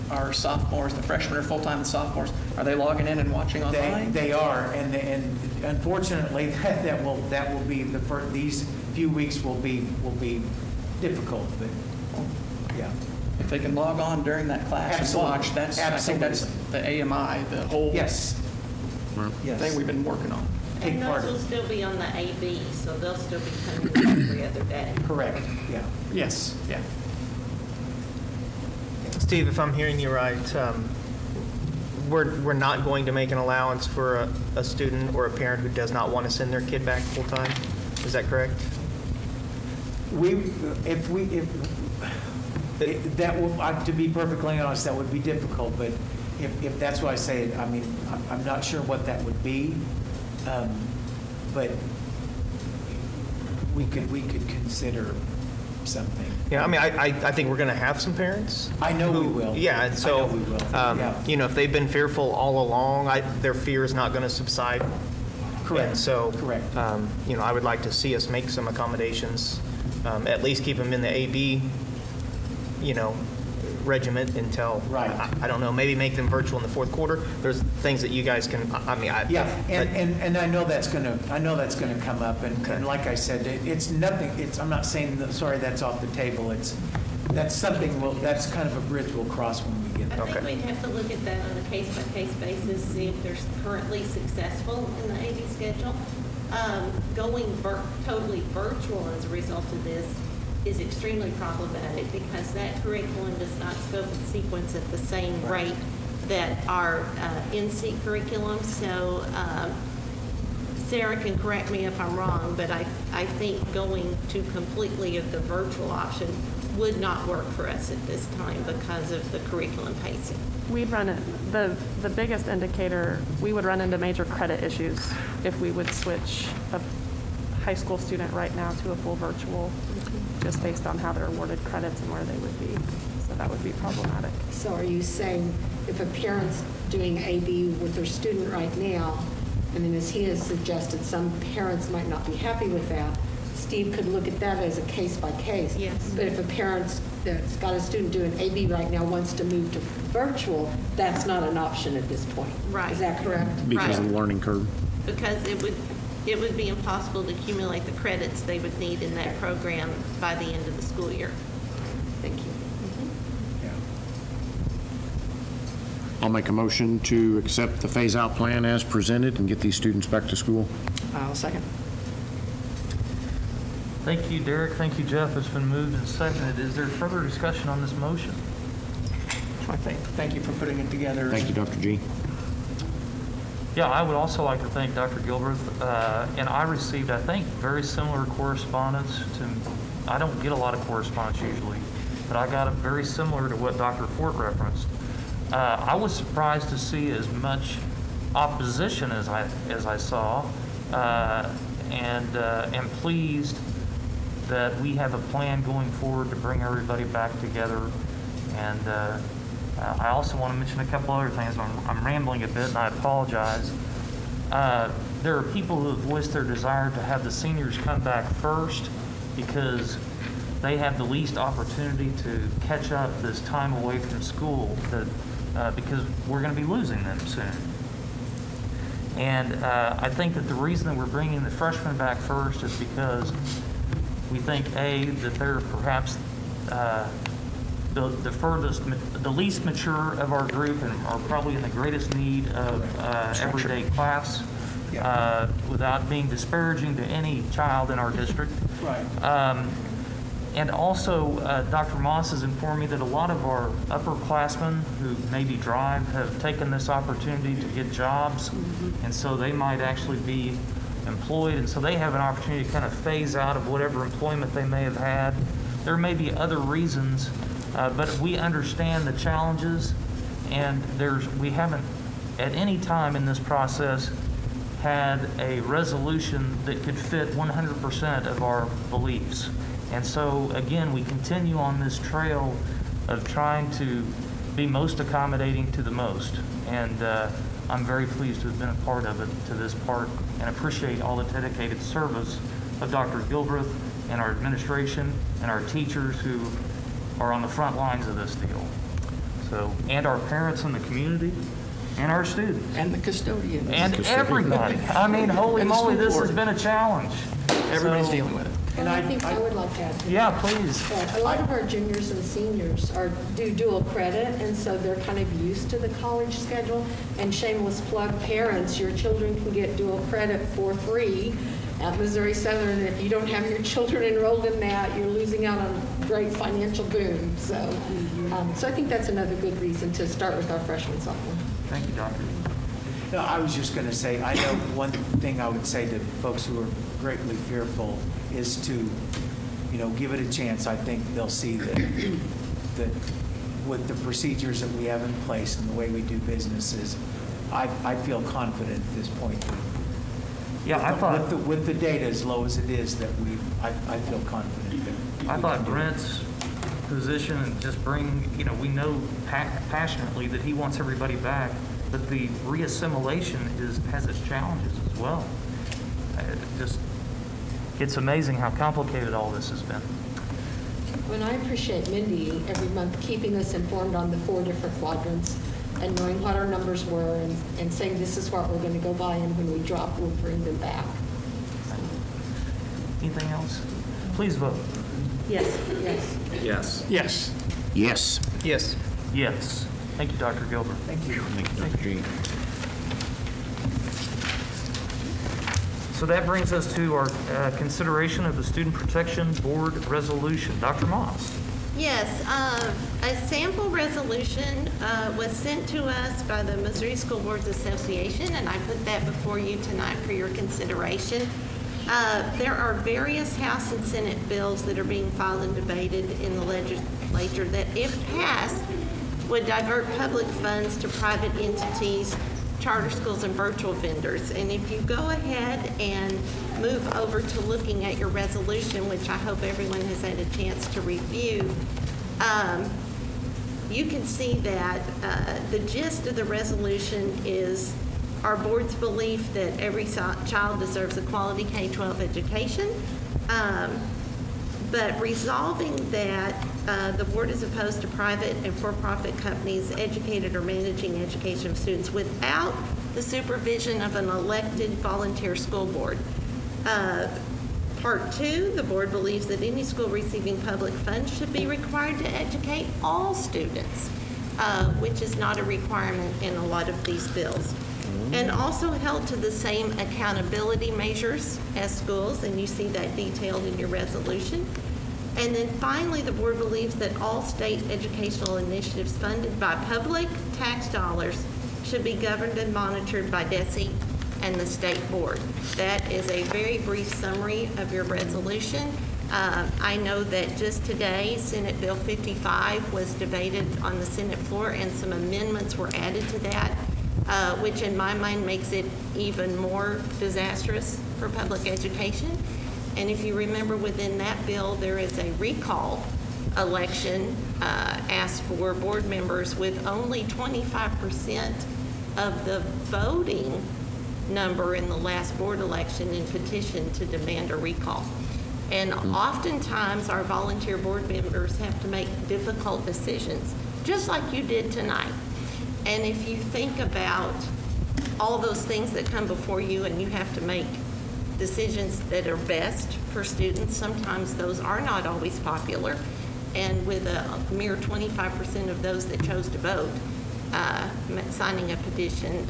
are sophomores, the freshmen are full-time, the sophomores, are they logging in and watching online? They are, and unfortunately, that will be these few weeks will be difficult, but yeah. If they can log on during that class Absolutely. and watch, I think that's the AMI, the whole Yes. thing we've been working on. Take And part those will of it. still be on the AB, so they'll still be coming in every other day. Correct, yeah. Yes, yeah. Steve, if I'm hearing you right, we're not going to make an allowance for a student or a parent who does not want to send their kid back full-time? Is that correct? To be perfectly honest, that would be difficult, but if that's why I say it, I'm not sure what that would be, but we could consider something. Yeah, I think we're going to have some parents. I know we will. Yeah, and so, I know we will. Yeah. if they've been fearful all along, their fear is not going to subside. Correct. And so, Correct. I would like to see us make some accommodations, at least keep them in the AB, regiment until, Right. I don't know, maybe make them virtual in the fourth quarter. There's things that you guys can, Yeah, and I know that's gonna come up, and like I said, it's nothing. I'm not saying sorry that's off the table. That's something, that's kind of a bridge we'll cross when we get there. I think we'd have to look at that on a case-by-case basis, see if they're currently successful in the AD schedule. Going totally virtual as a result of this is extremely problematic because that curriculum does not scope and sequence at the same rate that our in-seat curriculum. So Sarah can correct me if I'm wrong, but I think going to completely of the virtual option would not work for us at this time because of the curriculum pacing. We'd run it, the biggest indicator, we would run into major credit issues if we would switch a high school student right now to a full virtual, just based on how they're awarded credits and where they would be. So that would be problematic. So are you saying if a parent's doing AB with their student right now, and then as he has suggested, some parents might not be happy with that, Steve could look at that as a case by case. Yes. But if a parent that's got a student doing AB right now wants to move to virtual, that's not an option at this point. Right. Is that correct? Because of the learning curve. Because it would be impossible to accumulate the credits they would need in that program by the end of the school year. Thank you. I'll make a motion to accept the phase-out plan as presented and get these students back to school. I'll second. Thank you, Derek. Thank you, Jeff. It's been moved and seconded. Is there further discussion on this motion? Thank you for putting it together. Thank you, Dr. G. Yeah, I would also like to thank Dr. Gilbert. And I received, I think, very similar correspondence to, I don't get a lot of correspondence usually, but I got it very similar to what Dr. Fort referenced. I was surprised to see as much opposition as I saw, and am pleased that we have a plan going forward to bring everybody back together. And I also want to mention a couple other things. I'm rambling a bit, and I apologize. There are people who have voiced their desire to have the seniors come back first because they have the least opportunity to catch up this time away from school, because we're going to be losing them soon. And I think that the reason that we're bringing the freshmen back first is because we think, A, that they're perhaps the least mature of our group and are probably in the greatest need of everyday class, without being disparaging to any child in our district. Right. And also, Dr. Moss has informed me that a lot of our upperclassmen who maybe drive have taken this opportunity to get jobs, and so they might actually be employed, and so they have an opportunity to kind of phase out of whatever employment they may have had. There may be other reasons, but we understand the challenges, and we haven't at any time in this process had a resolution that could fit 100% of our beliefs. And so, again, we continue on this trail of trying to be most accommodating to the most. And I'm very pleased to have been a part of it to this part and appreciate all the dedicated service of Dr. Gilbreth and our administration and our teachers who are on the front lines of this deal. So, and our parents in the community and our students. And the custodians. And everybody. I mean, holy moly, this has been a challenge. Everybody's dealing with it. And I think I would like to add to that. Yeah, please. A lot of our juniors and seniors do dual credit, and so they're kind of used to the college schedule. And shameless plug, parents, your children can get dual credit for free at Missouri Southern. If you don't have your children enrolled in that, you're losing out on a great financial boom. So, so I think that's another good reason to start with our freshman sophomore. Thank you, Doctor. No, I was just going to say, I know one thing I would say to folks who are greatly fearful is to, give it a chance. I think they'll see that with the procedures that we have in place and the way we do businesses, I feel confident at this point. With the data as low as it is, that I feel confident that I thought Brent's position and just we know passionately that he wants everybody back, but the reassimilation has its challenges as well. It's amazing how complicated all this has been. Well, I appreciate Mindy every month keeping us informed on the 4 different quadrants and knowing what our numbers were and saying this is what we're going to go by, and when we drop, we'll bring them back. Anything else? Please vote. Yes. Yes. Yes. Yes. Yes. Yes. Yes. Thank you, Dr. Gilbert. Thank you. So that brings us to our consideration of the Student Protection Board resolution. Dr. Moss. Yes, a sample resolution was sent to us by the Missouri School Boards Association, and I put that before you tonight for your consideration. There are various House and Senate bills that are being filed and debated in the legislature that, if passed, would divert public funds to private entities, charter schools, and virtual vendors. And if you go ahead and move over to looking at your resolution, which I hope everyone has had a chance to review, you can see that the gist of the resolution is our board's belief that every child deserves a quality K-12 education, but resolving that the board is opposed to private and for-profit companies educated or managing education of students without the supervision of an elected volunteer school board. Part 2, the board believes that any school receiving public funds should be required to educate all students, which is not a requirement in a lot of these bills. And also held to the same accountability measures as schools, and you see that detailed in your resolution. And then finally, the board believes that all state educational initiatives funded by public tax dollars should be governed and monitored by DESE and the state board. That is a very brief summary of your resolution. I know that just today, Senate Bill 55 was debated on the Senate floor, and some amendments were added to that, which in my mind makes it even more disastrous for public education. And if you remember, within that bill, there is a recall election asked for board members with only 25% of the voting number in the last board election in petition to demand a recall. And oftentimes, our volunteer board members have to make difficult decisions, just like you did tonight. And if you think about all those things that come before you and you have to make decisions that are best for students, sometimes those are not always popular. And with a mere 25% of those that chose to vote signing a petition,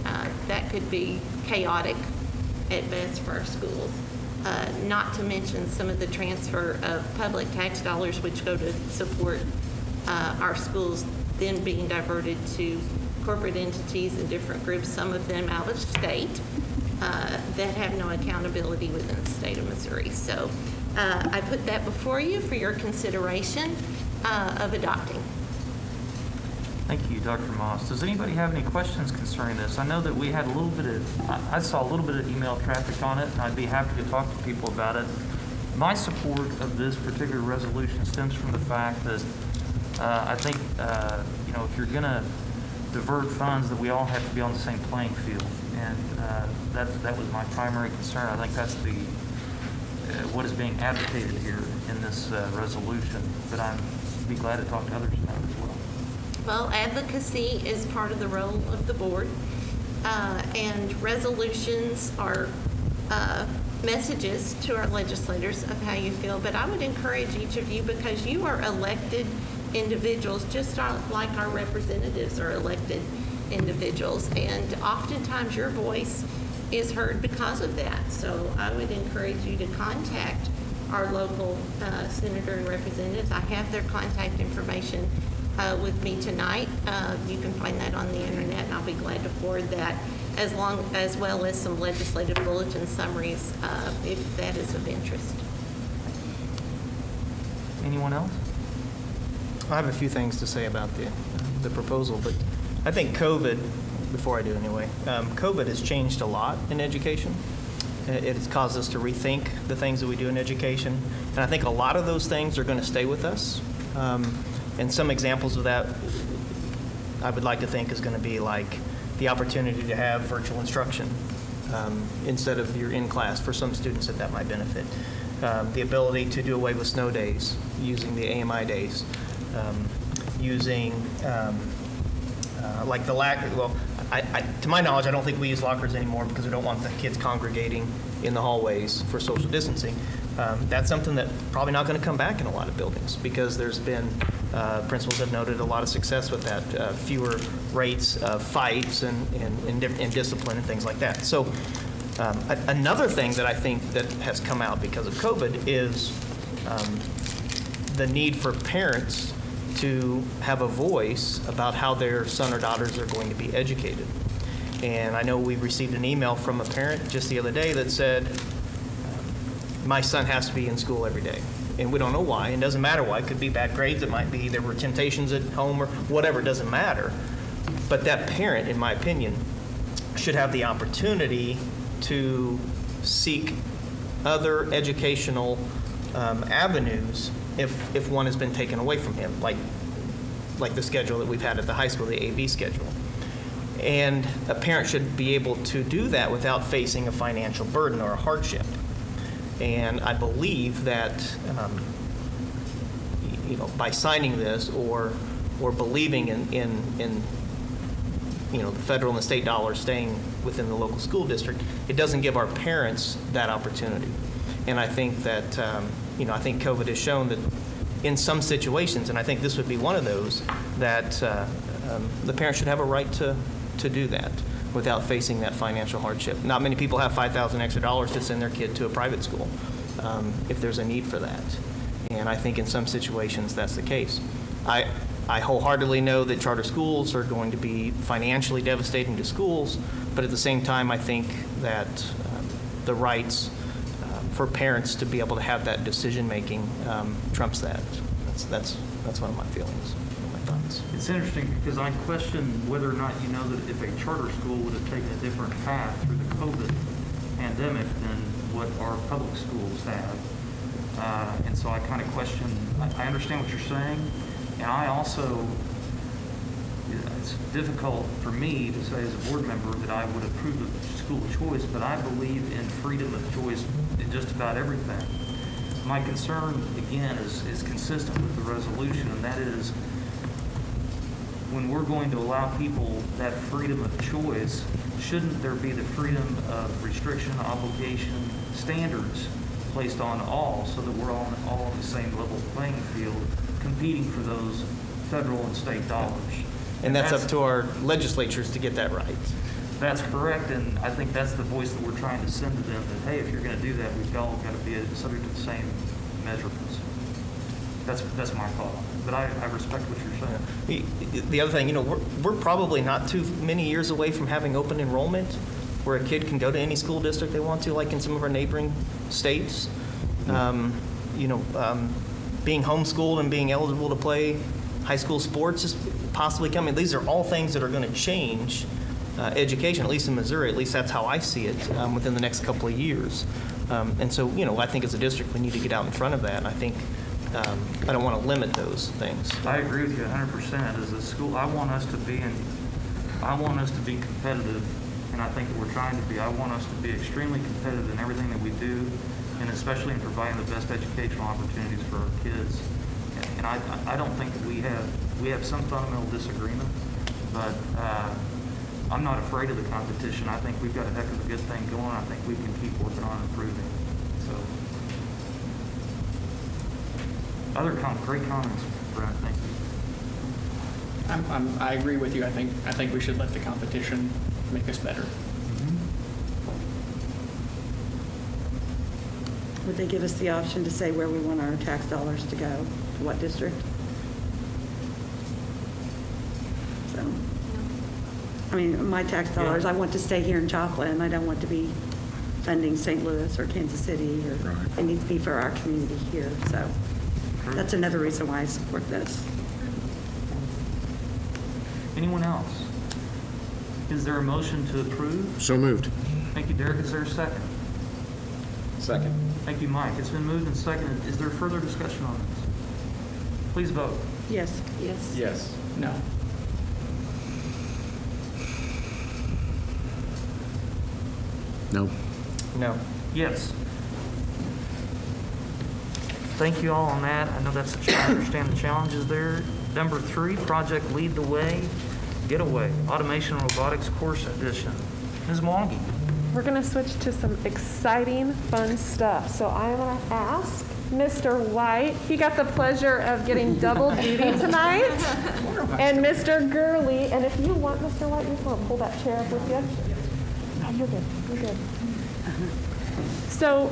that could be chaotic at best for our schools. Not to mention some of the transfer of public tax dollars which go to support our schools then being diverted to corporate entities and different groups, some of them out of state, that have no accountability within the state of Missouri. So I put that before you for your consideration of adopting. Thank you, Dr. Moss. Does anybody have any questions concerning this? I know that we had a little bit of, I saw a little bit of email traffic on it, and I'd be happy to talk to people about it. My support of this particular resolution stems from the fact that I think, if you're going to divert funds, that we all have to be on the same playing field. And that was my primary concern. I think that's what is being advocated here in this resolution. But I'd be glad to talk to others about it as well. Well, advocacy is part of the role of the board, and resolutions are messages to our legislators of how you feel. But I would encourage each of you, because you are elected individuals, just like our representatives are elected individuals, and oftentimes your voice is heard because of that. So I would encourage you to contact our local senator and representatives. I have their contact information with me tonight. You can find that on the internet, and I'll be glad to forward that, as well as some legislative bulletin summaries if that is of interest. Anyone else? I have a few things to say about the proposal, but I think COVID, before I do anyway, COVID has changed a lot in education. It has caused us to rethink the things that we do in education, and I think a lot of those things are going to stay with us. And some examples of that I would like to think is going to be like the opportunity to have virtual instruction instead of your in class. For some students that might benefit. The ability to do away with snow days using the AMI days. Using like the lack, well, To my knowledge, I don't think we use lockers anymore because we don't want the kids congregating in the hallways for social distancing. That's something that probably not going to come back in a lot of buildings because there's been, principals have noted a lot of success with that, fewer rates of fights and discipline and things like that. So another thing that I think that has come out because of COVID is the need for parents to have a voice about how their son or daughters are going to be educated. And I know we received an email from a parent just the other day that said, my son has to be in school every day. And we don't know why. It doesn't matter why. It could be bad grades. It might be there were temptations at home or whatever. It doesn't matter. But that parent, in my opinion, should have the opportunity to seek other educational avenues if one has been taken away from him, like the schedule that we've had at the high school, the AB schedule. And a parent should be able to do that without facing a financial burden or a hardship. And I believe that, by signing this or believing in the federal and the state dollars staying within the local school district, it doesn't give our parents that opportunity. And I think that, I think COVID has shown that in some situations, and I think this would be one of those, that the parents should have a right to do that without facing that financial hardship. Not many people have $5,000 extra to send their kid to a private school if there's a need for that. And I think in some situations that's the case. I wholeheartedly know that charter schools are going to be financially devastating to schools, but at the same time I think that the rights for parents to be able to have that decision-making trumps that. That's one of my feelings. It's interesting because I question whether or not you know that if a charter school would have taken a different path through the COVID pandemic than what our public schools have. And so I kind of question, I understand what you're saying, and I also, it's difficult for me to say as a board member that I would approve of school choice, but I believe in freedom of choice in just about everything. My concern, again, is consistent with the resolution, and that is when we're going to allow people that freedom of choice, shouldn't there be the freedom of restriction, obligation, standards placed on all so that we're all on the same level playing field, competing for those federal and state dollars? And that's up to our legislatures to get that right. That's correct, and I think that's the voice that we're trying to send to them, that, hey, if you're going to do that, we've all got to be subject to the same measurements. That's my thought on it, but I respect what you're saying. The other thing, we're probably not too many years away from having open enrollment where a kid can go to any school district they want to, like in some of our neighboring states. Being homeschooled and being eligible to play high school sports is possibly coming. These are all things that are going to change education, at least in Missouri. At least that's how I see it within the next couple of years. And so, I think as a district we need to get out in front of that. And I think I don't want to limit those things. I agree with you 100%. As a school, I want us to be competitive, and I think that we're trying to be. I want us to be extremely competitive in everything that we do, and especially in providing the best educational opportunities for our kids. And I don't think that we have some fundamental disagreement, but I'm not afraid of the competition. I think we've got a heck of a good thing going. I think we can keep working on improving. So, other great comments, Brent. Thank you. I agree with you. I think we should let the competition make us better. Would they give us the option to say where we want our tax dollars to go, to what district? So, I mean, my tax dollars, I want to stay here in Joplin. I don't want to be funding St. Louis or Kansas City, or it needs to be for our community here. So that's another reason why I support this. Anyone else? Is there a motion to approve? So moved. Thank you, Derek. Is there a second? Second. Thank you, Mike. It's been moved and seconded. Is there further discussion on this? Please vote. Yes. Yes. Yes. No. No. No. Yes. Thank you all on that. I know I understand the challenges there. Number 3, project Lead the Way. Getaway, Automation and Robotics Course Edition. Ms. Mwangi. We're going to switch to some exciting, fun stuff. So I'm going to ask Mr. White. He got the pleasure of getting double duty tonight. And Mr. Gurley. And if you want, Mr. White, you just want to pull that chair up with you. No, you're good. You're good. So,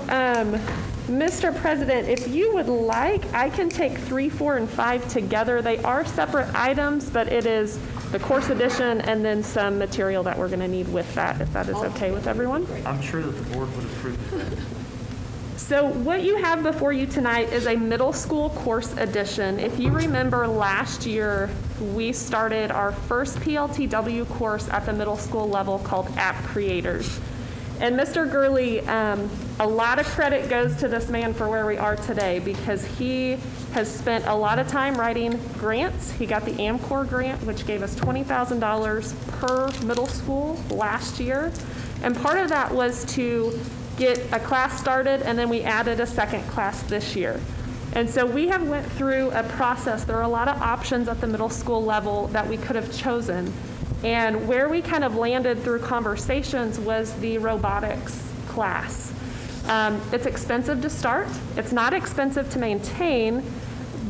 Mr. President, if you would like, I can take 3, 4, and 5 together. They are separate items, but it is the course edition and then some material that we're going to need with that, if that is okay with everyone. I'm sure that the board would approve of that. So what you have before you tonight is a middle school course edition. If you remember last year, we started our first PLTW course at the middle school level called App Creators. And Mr. Gurley, a lot of credit goes to this man for where we are today because he has spent a lot of time writing grants. He got the AmCorps grant, which gave us $20,000 per middle school last year. And part of that was to get a class started, and then we added a second class this year. And so we have went through a process. There are a lot of options at the middle school level that we could have chosen. And where we kind of landed through conversations was the robotics class. It's expensive to start. It's not expensive to maintain,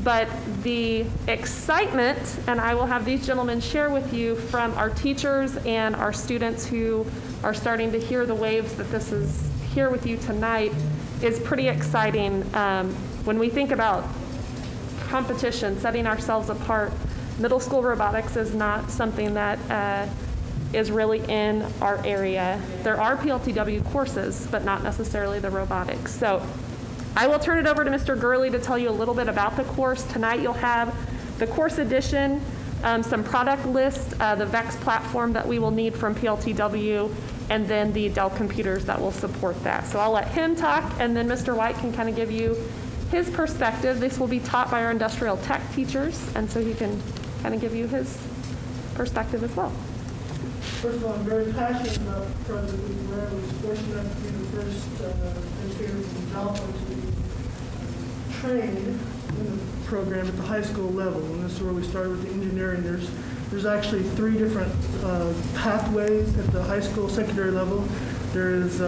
but the excitement, and I will have these gentlemen share with you from our teachers and our students who are starting to hear the waves that this is here with you tonight, is pretty exciting. When we think about competition, setting ourselves apart, middle school robotics is not something that is really in our area. There are PLTW courses, but not necessarily the robotics. So I will turn it over to Mr. Gurley to tell you a little bit about the course. Tonight you'll have the course edition, some product lists, the VEX platform that we will need from PLTW, and then the Dell computers that will support that. So I'll let him talk, and then Mr. White can kind of give you his perspective. This will be taught by our industrial tech teachers, and so he can kind of give you his perspective as well. First of all, I'm very passionate about Project Leap Where I was fortunate enough to be the first educator from Joplin to be trained in the program at the high school level. And this is where we started with the engineering. There's actually 3 different pathways at the high school secondary level. There is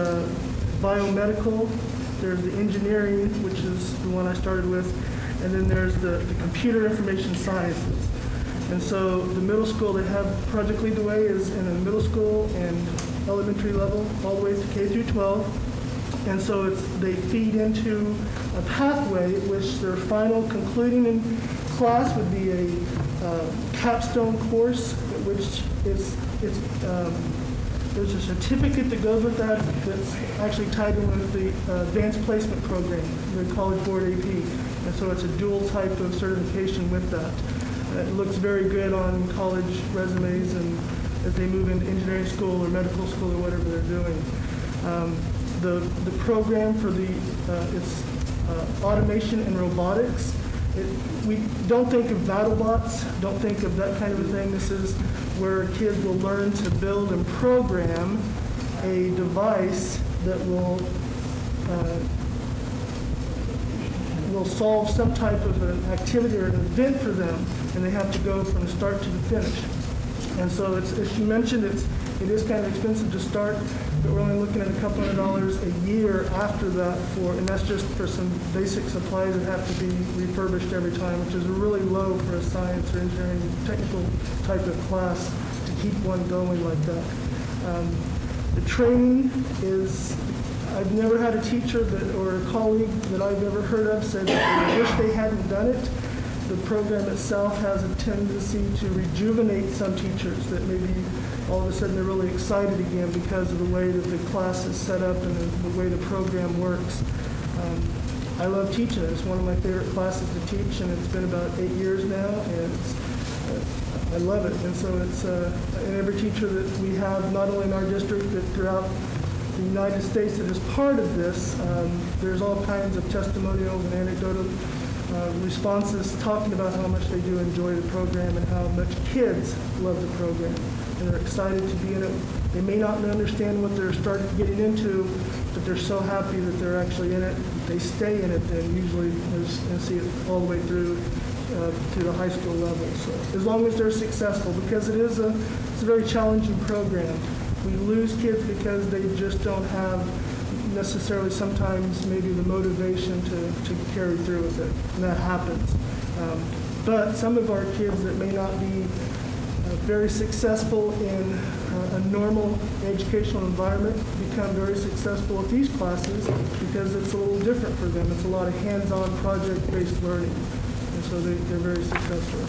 biomedical, there's the engineering, which is the one I started with, and then there's the computer information sciences. And so the middle school, they have Project Lead the Way is in a middle school and elementary level, all the way to K through 12. And so they feed into a pathway, which their final concluding in class would be a capstone course, which there's a certificate that goes with that that's actually tied in with the advanced placement program, the College Board AP. And so it's a dual type of certification with that. It looks very good on college resumes and as they move into engineering school or medical school or whatever they're doing. The program for it's automation and robotics. We don't think of BattleBots, don't think of that kind of a thing. This is where kids will learn to build and program a device that will solve some type of an activity or an event for them, and they have to go from the start to the finish. And so it's, as you mentioned, it is kind of expensive to start, but we're only looking at a couple $100 a year after that and that's just for some basic supplies that have to be refurbished every time, which is really low for a science or engineering technical type of class to keep one going like that. The training is, I've never had a teacher or a colleague that I've ever heard of say that they wish they hadn't done it. The program itself has a tendency to rejuvenate some teachers that maybe all of a sudden they're really excited again because of the way that the class is set up and the way the program works. I love teaching it. It's one of my favorite classes to teach, and it's been about 8 years now, and I love it. And so it's, and every teacher that we have, not only in our district, but throughout the United States that is part of this, there's all kinds of testimonials and anecdotal responses talking about how much they do enjoy the program and how much kids love the program. And they're excited to be in it. They may not understand what they're starting getting into, but they're so happy that they're actually in it. They stay in it, and usually and see it all the way through. to the high school level. So as long as they're successful, because it's a very challenging program. We lose kids because they just don't have necessarily sometimes maybe the motivation to carry through with it, and that happens. But some of our kids that may not be very successful in a normal educational environment become very successful with these classes because it's a little different for them. It's a lot of hands-on project-based learning, and so they're very successful.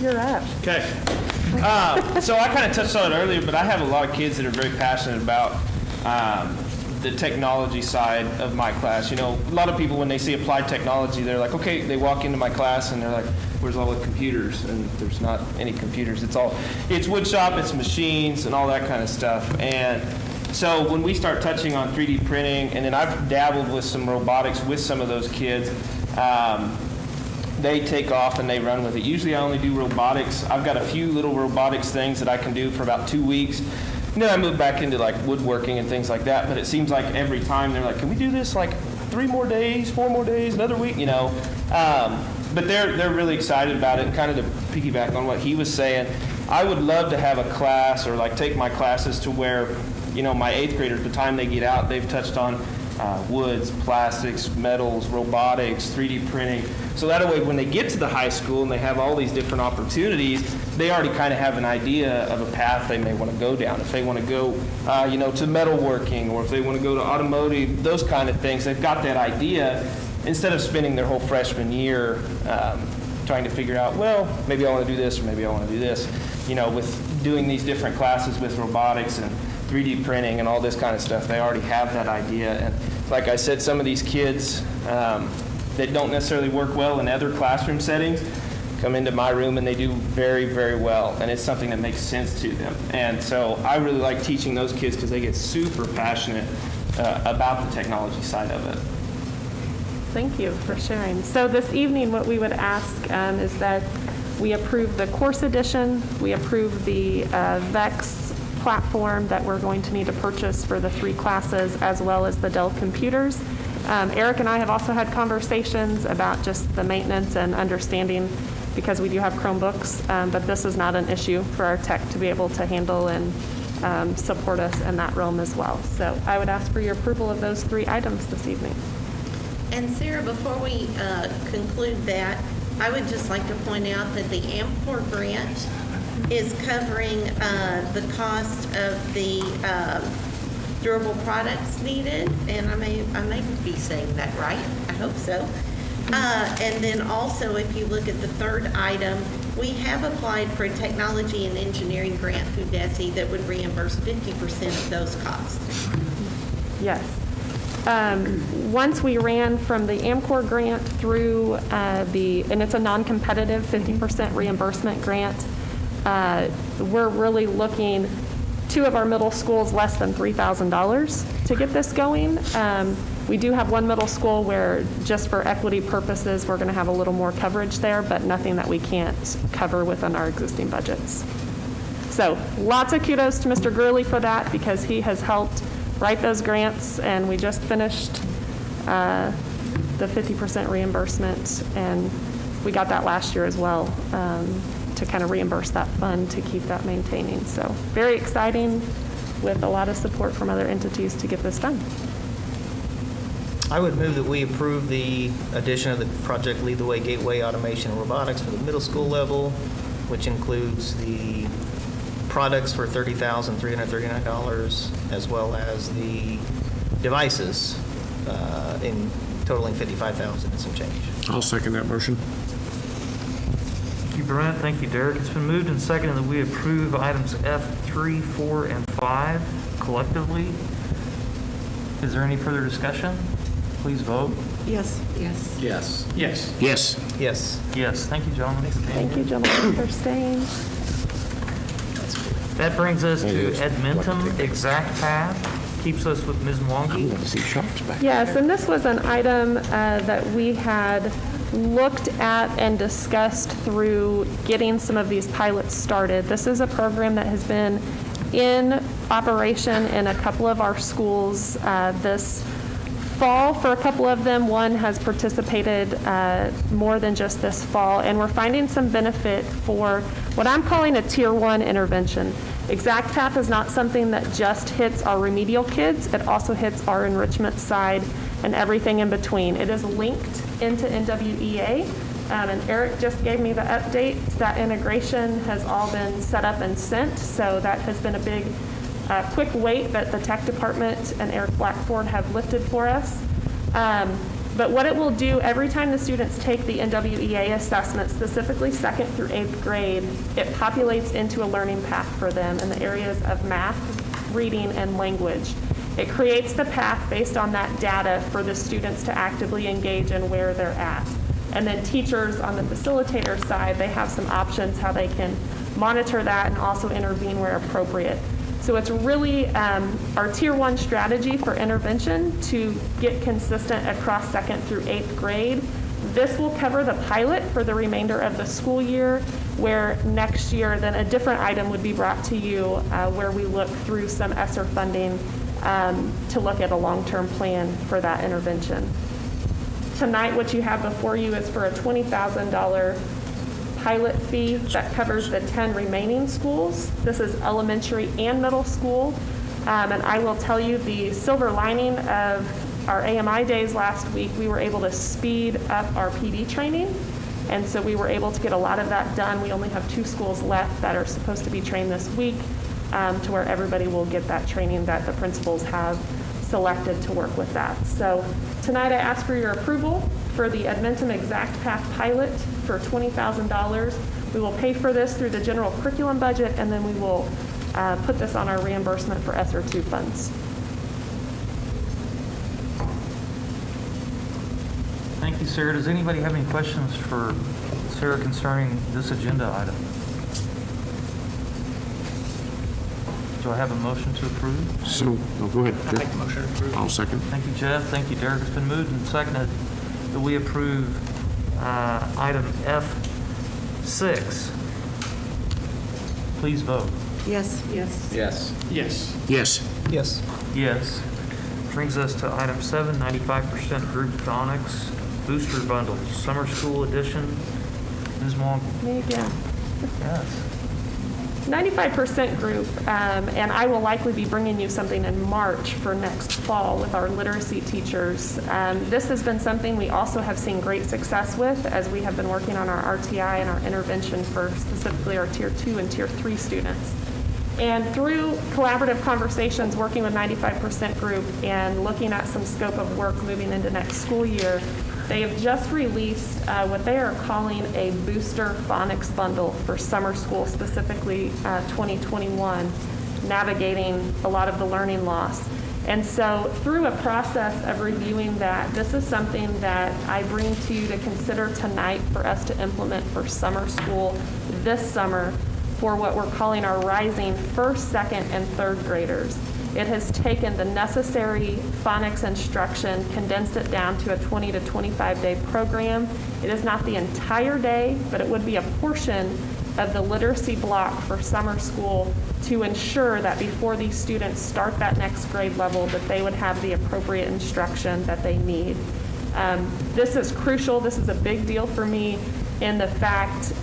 You're up. Okay. So I kind of touched on it earlier, but I have a lot of kids that are very passionate about the technology side of my class. You know, a lot of people, when they see applied technology, they're like, okay, they walk into my class and they're like, where's all the computers? And there's not any computers. It's wood shop, it's machines, and all that kind of stuff. And so when we start touching on 3D printing, and then I've dabbled with some robotics with some of those kids, they take off and they run with it. Usually I only do robotics. I've got a few little robotics things that I can do for about 2 weeks. And then I move back into like woodworking and things like that. But it seems like every time they're like, can we do this like 3 more days, 4 more days, another week, you know? But they're really excited about it. And kind of to piggyback on what he was saying, I would love to have a class or like take my classes to where, you know, my 8th graders, the time they get out, they've touched on woods, plastics, metals, robotics, 3D printing. So that way when they get to the high school and they have all these different opportunities, they already kind of have an idea of a path they may want to go down. If they want to go, you know, to metalworking, or if they want to go to automotive, those kind of things, they've got that idea instead of spending their whole freshman year trying to figure out, well, maybe I want to do this or maybe I want to do this. You know, with doing these different classes with robotics and 3D printing and all this kind of stuff, they already have that idea. And like I said, some of these kids that don't necessarily work well in other classroom settings come into my room and they do very, very well. And it's something that makes sense to them. And so I really like teaching those kids because they get super passionate about the technology side of it. Thank you for sharing. So this evening, what we would ask is that we approve the course edition, we approve the VEX platform that we're going to need to purchase for the 3 classes, as well as the Dell computers. Eric and I have also had conversations about just the maintenance and understanding, because we do have Chromebooks, but this is not an issue for our tech to be able to handle and support us in that realm as well. So I would ask for your approval of those 3 items this evening. And Sarah, before we conclude that, I would just like to point out that the AMCOR grant is covering the cost of the durable products needed, and I may be saying that right. I hope so. And then also, if you look at the 3rd item, we have applied for a technology and engineering grant through DESE that would reimburse 50% of those costs. Yes. Once we ran from the AMCOR grant through and it's a non-competitive 50% reimbursement grant, we're really looking, 2 of our middle schools less than $3,000 to get this going. We do have 1 middle school where, just for equity purposes, we're going to have a little more coverage there, but nothing that we can't cover within our existing budgets. So lots of kudos to Mr. Gurley for that, because he has helped write those grants, and we just finished the 50% reimbursement, and we got that last year as well, to kind of reimburse that fund to keep that maintaining. So very exciting, with a lot of support from other entities to get this done. I would move that we approve the addition of the Project Lead the Way Gateway Automation and Robotics for the middle school level, which includes the products for $30,339, as well as the devices in totaling $55,000 and some change. I'll second that motion. Thank you, Brent. Thank you, Derek. It's been moved and seconded that we approve items F3, 4, and 5 collectively. Is there any further discussion? Please vote. Yes. Yes. Yes. Yes. Yes. Yes. Yes. Thank you, gentlemen. Thank you, gentlemen, for staying. That brings us to Edmentum Exact Path. Keeps us with Ms. Mwangi. I want to see shops back. Yes, and this was an item that we had looked at and discussed through getting some of these pilots started. This is a program that has been in operation in a couple of our schools. This fall for a couple of them. One has participated more than just this fall, and we're finding some benefit for what I'm calling a Tier 1 intervention. Exact Path is not something that just hits our remedial kids. It also hits our enrichment side and everything in between. It is linked into NWEA, and Eric just gave me the update. That integration has all been set up and sent, so that has been a big quick weight that the tech department and Eric Blackford have lifted for us. But what it will do every time the students take the NWEA assessment, specifically 2nd through 8th grade, it populates into a learning path for them in the areas of math, reading, and language. It creates the path based on that data for the students to actively engage in where they're at. And then teachers on the facilitator side, they have some options how they can monitor that and also intervene where appropriate. So it's really our Tier 1 strategy for intervention to get consistent across 2nd through 8th grade. This will cover the pilot for the remainder of the school year, where next year then a different item would be brought to you where we look through some ESSER funding to look at a long-term plan for that intervention. Tonight, what you have before you is for a $20,000 pilot fee that covers the 10 remaining schools. This is elementary and middle school. And I will tell you the silver lining of our AMI days last week, we were able to speed up our PD training. And so we were able to get a lot of that done. We only have 2 schools left that are supposed to be trained this week to where everybody will get that training that the principals have selected to work with that. So tonight I ask for your approval for the Edmentum Exact Path pilot for $20,000. We will pay for this through the general curriculum budget, and then we will put this on our reimbursement for ESSER 2 funds. Thank you, Sarah. Does anybody have any questions for Sarah concerning this agenda item? Do I have a motion to approve? So, go ahead. I make the motion to approve. I'll second. Thank you, Jeff. Thank you, Derek. It's been moved and seconded that we approve item F6. Please vote. Yes. Yes. Yes. Yes. Yes. Yes. Brings us to item 7, 95% group phonics booster bundles, summer school edition. Ms. Monk. Me again. Yes. 95% group, and I will likely be bringing you something in March for next fall with our literacy teachers. This has been something we also have seen great success with as we have been working on our RTI and our intervention for specifically our Tier 2 and Tier 3 students. And through collaborative conversations working with 95% group and looking at some scope of work moving into next school year, they have just released what they are calling a booster phonics bundle for summer school, specifically 2021, navigating a lot of the learning loss. And so through a process of reviewing that, this is something that I bring to you to consider tonight for us to implement for summer school this summer for what we're calling our rising 1st, 2nd, and 3rd graders. It has taken the necessary phonics instruction, condensed it down to a 20 to 25-day program. It is not the entire day, but it would be a portion of the literacy block for summer school to ensure that before these students start that next grade level, that they would have the appropriate instruction that they need. This is crucial. This is a big deal for me in the fact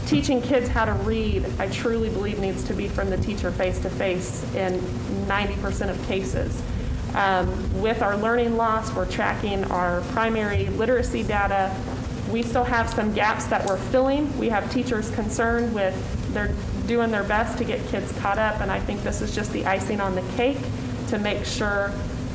teaching kids how to read, I truly believe, needs to be from the teacher face-to-face in 90% of cases. With our learning loss, we're tracking our primary literacy data. We still have some gaps that we're filling. We have teachers concerned with they're doing their best to get kids caught up, and I think this is just the icing on the cake to make sure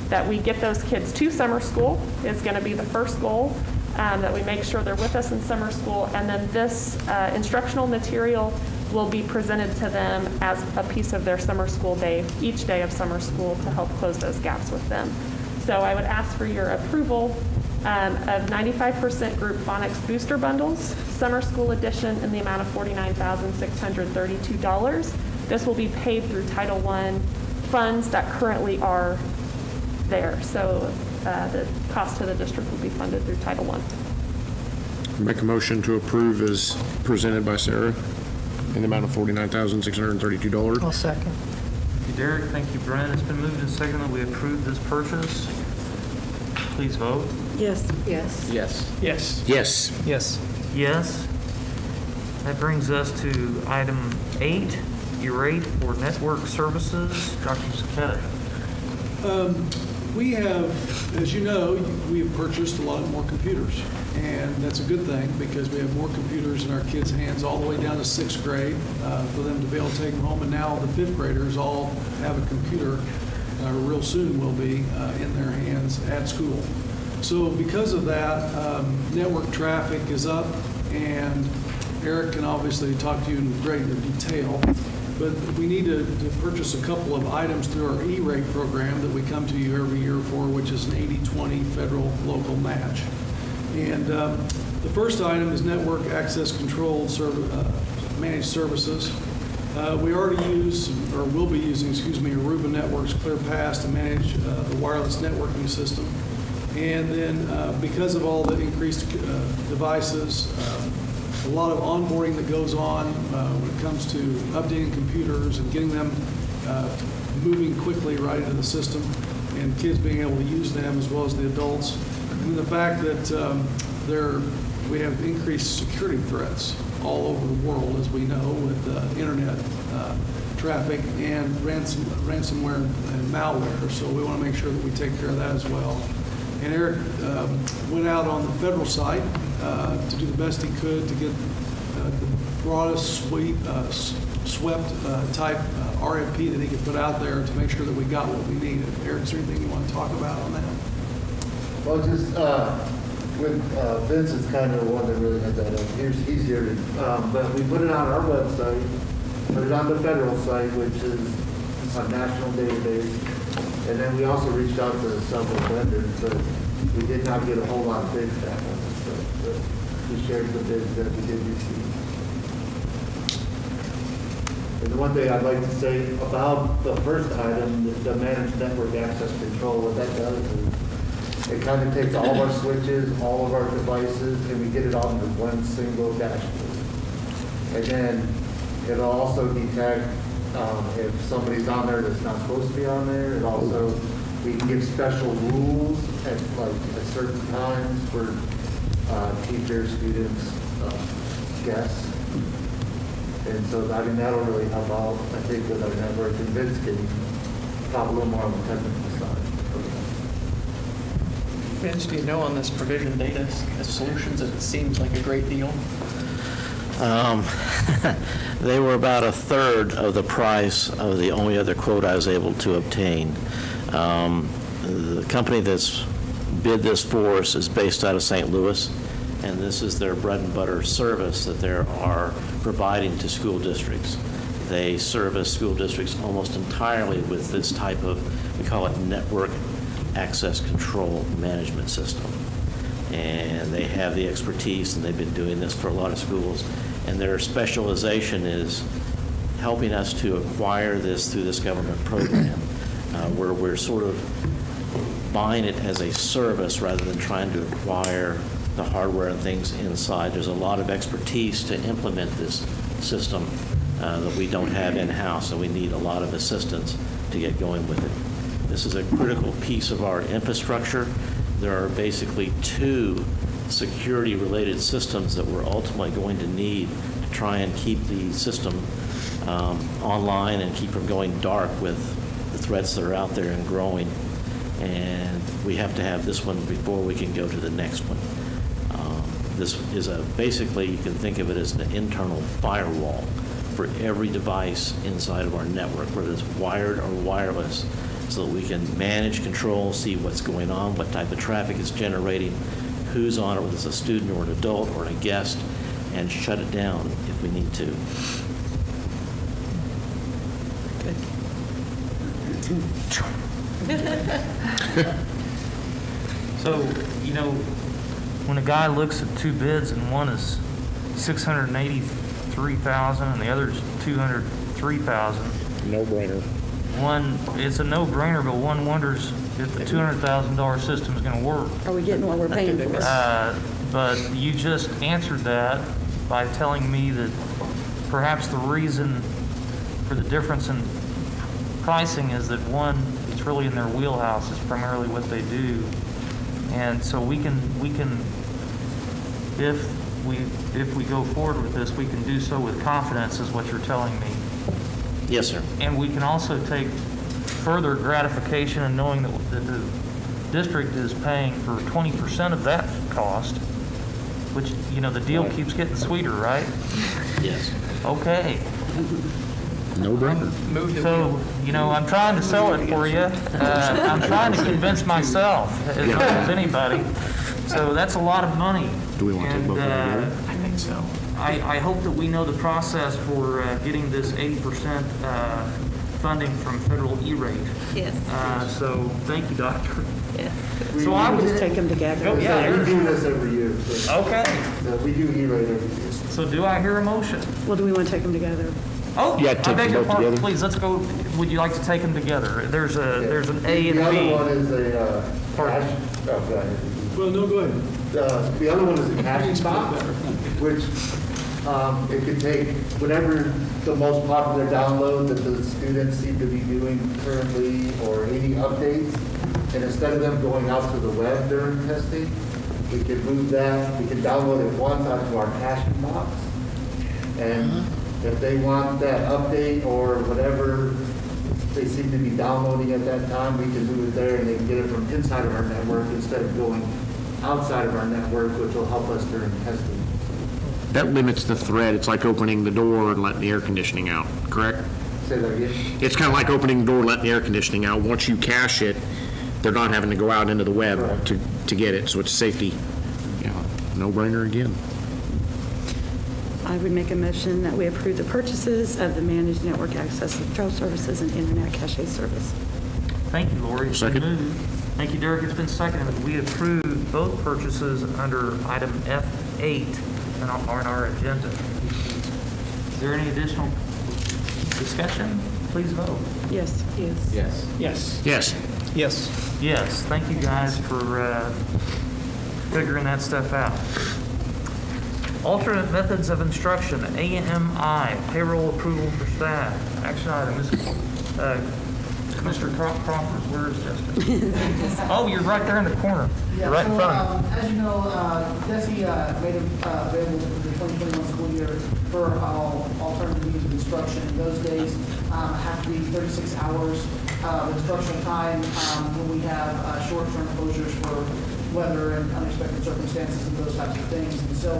that we get those kids to summer school is going to be the first goal. That we make sure they're with us in summer school, and then this instructional material will be presented to them as a piece of their summer school day, each day of summer school, to help close those gaps with them. So I would ask for your approval of 95% group phonics booster bundles, summer school edition, in the amount of $49,632. This will be paid through Title I funds that currently are there. So the cost to the district will be funded through Title I. Make a motion to approve as presented by Sarah in the amount of $49,632. I'll second. Thank you, Derek. Thank you, Brent. It's been moved and seconded that we approve this purchase. Please vote. Yes. Yes. Yes. Yes. Yes. Yes. Yes. That brings us to item 8, E-rate for network services. Dr. Zucchetti. We have, as you know, we have purchased a lot more computers, and that's a good thing because we have more computers in our kids' hands all the way down to 6th grade for them to be able to take them home, and now the 5th graders all have a computer, real soon will be, in their hands at school. So because of that, network traffic is up, and Eric can obviously talk to you in greater detail. But we need to purchase a couple of items through our E-rate program that we come to you every year for, which is an 80-20 federal-local match. And the first item is network access control managed services. We already use, or will be using, Aruba Networks ClearPass to manage the wireless networking system. And then because of all the increased devices, a lot of onboarding that goes on when it comes to updating computers and getting them moving quickly right into the system, and kids being able to use them as well as the adults. And then the fact that we have increased security threats all over the world, as we know, with internet traffic and ransomware and malware. So we want to make sure that we take care of that as well. And Eric went out on the federal side to do the best he could to get the broadest swept type RFP that he could put out there to make sure that we got what we needed. Eric, is there anything you want to talk about on that? Well, just with Vince is kind of the one that really had that up. He's here to, but we put it on our website, put it on the federal site, which is a national database. And then we also reached out to several vendors, but we did not get a whole lot of bids back on this stuff. But we shared the bids that we did receive. And the one thing I'd like to say about the first item, the managed network access control, what that does is it kind of takes all of our switches, all of our devices, and we get it all into one single dashboard. And then it'll also detect if somebody's on there that's not supposed to be on there. It also, we can give special rules at certain times for teachers, students, guests. And so, I mean, that'll really help out, I think, with our network. And Vince can talk a little more on the technical side. Vince, do you know on this provision data solutions, it seems like a great deal? They were about a third of the price of the only other quote I was able to obtain. The company that's bid this for us is based out of St. Louis, and this is their bread and butter service that they are providing to school districts. They service school districts almost entirely with this type of, we call it network access control management system. And they have the expertise, and they've been doing this for a lot of schools. And their specialization is helping us to acquire this through this government program, where we're sort of buying it as a service rather than trying to acquire the hardware and things inside. There's a lot of expertise to implement this system that we don't have in-house, and we need a lot of assistance to get going with it. This is a critical piece of our infrastructure. There are basically 2 security-related systems that we're ultimately going to need to try and keep the system online and keep from going dark with the threats that are out there and growing. And we have to have this one before we can go to the next one. This is basically, you can think of it as an internal firewall for every device inside of our network, whether it's wired or wireless, so that we can manage, control, see what's going on, what type of traffic it's generating, who's on it, whether it's a student or an adult or a guest, and shut it down if we need to. So, you know, when a guy looks at 2 bids and one is $683,000 and the other is $203,000. No-brainer. It's a no-brainer, but one wonders if the $200,000 system is going to work. Are we getting what we're paying for? But you just answered that by telling me that perhaps the reason for the difference in pricing is that one, it's really in their wheelhouse, it's primarily what they do, And so we can, if we go forward with this, we can do so with confidence, is what you're telling me. Yes, sir. And we can also take further gratification in knowing that the district is paying for 20% of that cost, which, you know, the deal keeps getting sweeter, right? Yes. Okay. No brainer. So, you know, I'm trying to sell it for you. I'm trying to convince myself as much as anybody. So that's a lot of money. Do we want to take both of them together? I think so. I hope that we know the process for getting this 80% funding from federal E-rate. Yes. So thank you, Doctor. Yes. So I would Just take them together. Oh, yeah. We do this every year. So. Okay. We do E-rate every year. So do I hear a motion? Well, do we want to take them together? Oh, Yeah, I take beg them your both pardon. together. Please, let's go. Would you like to take them together? There's an A and The a B. other one is a cash, oh, go ahead. Well, no, go ahead. The other one is a cash box, which it could take whatever the most popular download that the students seem to be doing currently or any updates. And instead of them going out to the web during testing, we could move that, we could download it once onto our caching box. And if they want that update or whatever they seem to be downloading at that time, we can move it there and they can get it from inside of our network instead of going outside of our network, which will help us during testing. That limits the thread. It's like opening the door and letting the air conditioning out, correct? Say that again? It's kind of like opening the door and letting the air conditioning out. Once you cache it, they're not having to go out into the web to get it, so it's safety. Yeah, no-brainer again. I would make a motion that we approve the purchases of the managed network access control services and internet cache service. Thank you, Lori. It's been Second. moved. Thank you, Derek. It's been seconded. We approve both purchases under item F8 on our agenda. Is there any additional discussion? Please vote. Yes. Yes. Yes. Yes. Yes. Yes. Yes, thank you guys for figuring that stuff out. Alternate methods of instruction, AMI, payroll approval for staff. Action item, Mr. Crawford, where is Justin? Oh, you're right there in the corner. You're right in front. As you know, Desi made it available for the 2021 school year for alternative means of instruction. Those days have to be 36 hours of instructional time when we have short-term closures for weather and unexpected circumstances and those types of things. And so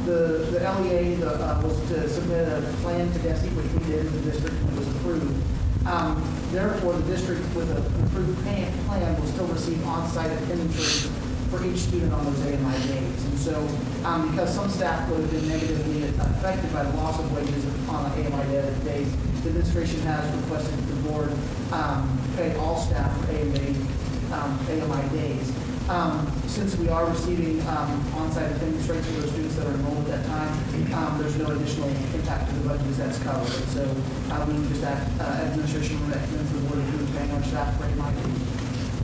the LEA was to submit a plan to Desi, which we did in the district and it was approved. Therefore, the district with an approved plan will still receive on-site attendance rates for each student on those AMI days. And so, because some staff would have been negatively affected by the loss of wages on AMI days, the administration has requested that the board pay all staff for AMI days. Since we are receiving on-site attendance rates for those students that are enrolled at that time, there's no additional impact to the budget as that's covered. And so we would just administration recommends the board approve paying our staff for AMI days.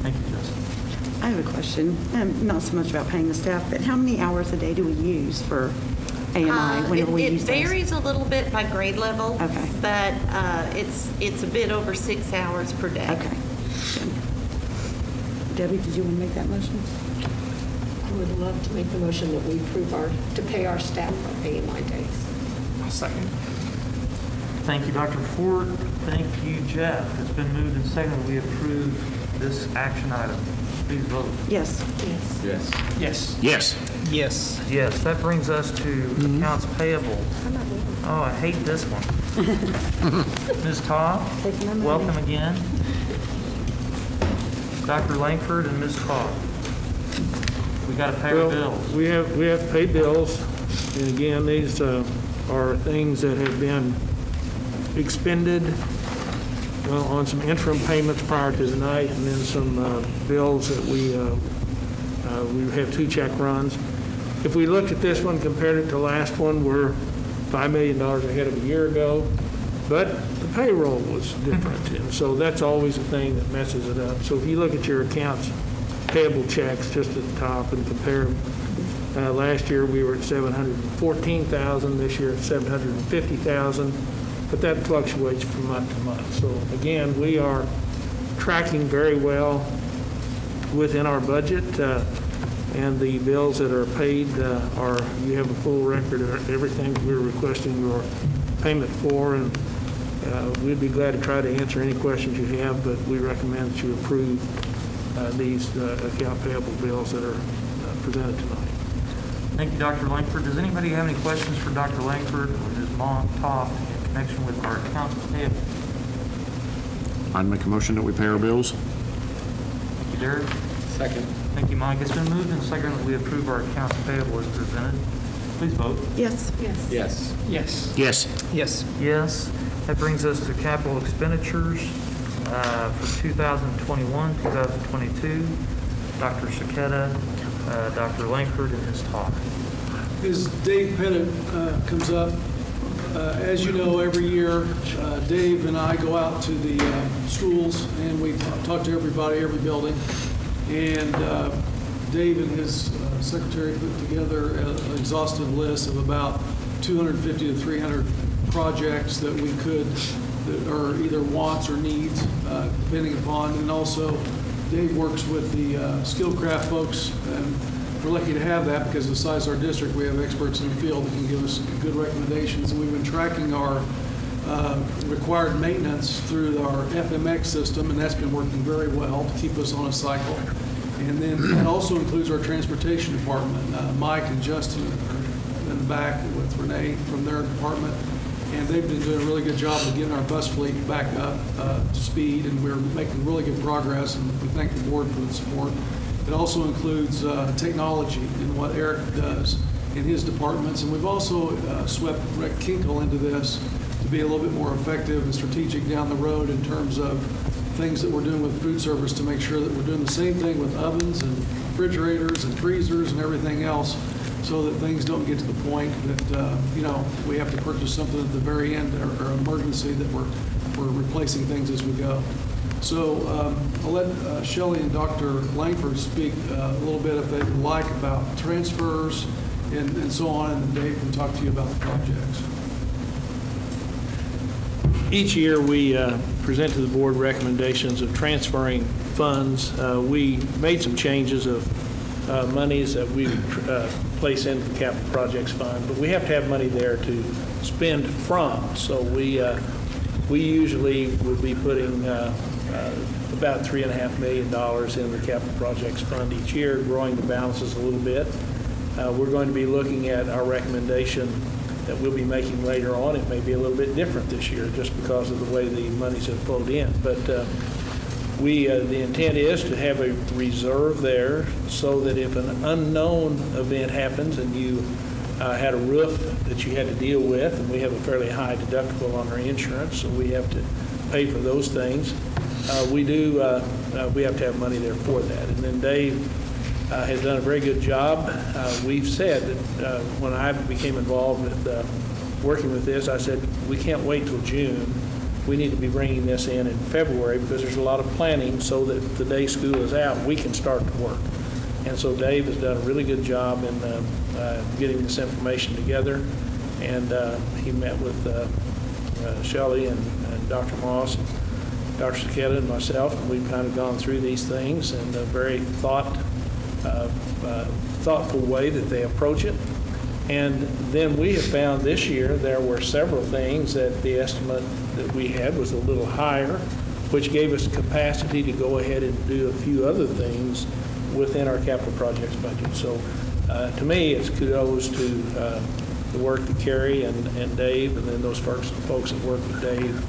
Thank you, Justin. I have a question, not so much about paying the staff, but how many hours a day do we use for AMI whenever we use It those? varies a little bit by grade level. Okay. But it's a bit over 6 hours per day. Okay. Debbie, did you want to make that motion? I would love to make the motion that we approve to pay our staff for AMI days. I'll second. Thank you, Dr. Ford. Thank you, Jeff. It's been moved and seconded. We approve this action item. Please vote. Yes. Yes. Yes. Yes. Yes. Yes, that brings us to accounts payable. Oh, I hate this one. Ms. Todd, Taking my money. welcome again. Dr. Langford and Ms. Todd. We got to pay our bills. We have to pay bills, and again, these are things that have been expended on some interim payments prior to tonight, and then some bills that we have 2 check runs. If we look at this one, compared it to last one, we're $5 million ahead of a year ago, but the payroll was different, and so that's always a thing that messes it up. So if you look at your accounts payable checks just at the top and compare them, last year we were at $714,000, this year at $750,000, but that fluctuates from month to month. So again, we are tracking very well within our budget, and the bills that are paid are, you have a full record of everything we're requesting your payment for, and we'd be glad to try to answer any questions you have, but we recommend that you approve these account payable bills that are presented tonight. Thank you, Dr. Langford. Does anybody have any questions for Dr. Langford or Ms. Toft in connection with our accounts payable? I'd make a motion that we pay our bills. Thank you, Derek. Second. Thank you, Mike. It's been moved and seconded that we approve our accounts payable as presented. Please vote. Yes. Yes. Yes. Yes. Yes. Yes. Yes. That brings us to capital expenditures for 2021, 2022. Dr. Saketa, Dr. Langford, and Ms. Toft. As Dave Pettit comes up, as you know, every year, Dave and I go out to the schools and we talk to everybody, every building. And Dave and his secretary put together an exhaustive list of about 250 to 300 projects that we could, that are either wants or needs, depending upon. And also, Dave works with the Skillcraft folks, and we're lucky to have that because of the size of our district. We have experts in the field that can give us good recommendations. And we've been tracking our required maintenance through our FMX system, and that's been working very well to keep us on a cycle. And then that also includes our transportation department. Mike and Justin are in the back with Renee from their department, and they've been doing a really good job of getting our bus fleet back up to speed, and we're making really good progress, and we thank the board for the support. It also includes technology and what Eric does in his departments, and we've also swept Rick Kinkle into this to be a little bit more effective and strategic down the road in terms of things that we're doing with food service to make sure that we're doing the same thing with ovens and refrigerators and freezers and everything else, so that things don't get to the point that, we have to purchase something at the very end or emergency, that we're replacing things as we go. So I'll let Shelley and Dr. Langford speak a little bit, if they would like, about transfers and so on, and then Dave can talk to you about the projects. Each year, we present to the board recommendations of transferring funds. We made some changes of monies that we place into the capital projects fund, but we have to have money there to spend from. So we usually would be putting about $3.5 million in the capital projects fund each year, growing the balances a little bit. We're going to be looking at our recommendation that we'll be making later on. It may be a little bit different this year just because of the way the monies have flowed in. But the intent is to have a reserve there so that if an unknown event happens and you had a roof that you had to deal with, and we have a fairly high deductible on our insurance, so we have to pay for those things. We have to have money there for that. And then Dave has done a very good job. We've said that when I became involved with working with this, I said, we can't wait till June. We need to be bringing this in February because there's a lot of planning so that the day school is out, we can start to work. And so Dave has done a really good job in getting this information together. And he met with Shelley and Dr. Moss, and Dr. Saketa and myself, and we've kind of gone through these things in a very thoughtful way that they approach it. And then we have found this year there were several things that the estimate that we had was a little higher, which gave us capacity to go ahead and do a few other things within our capital projects budget. So to me, it's kudos to the work that Carrie and Dave, and then those folks that work with Dave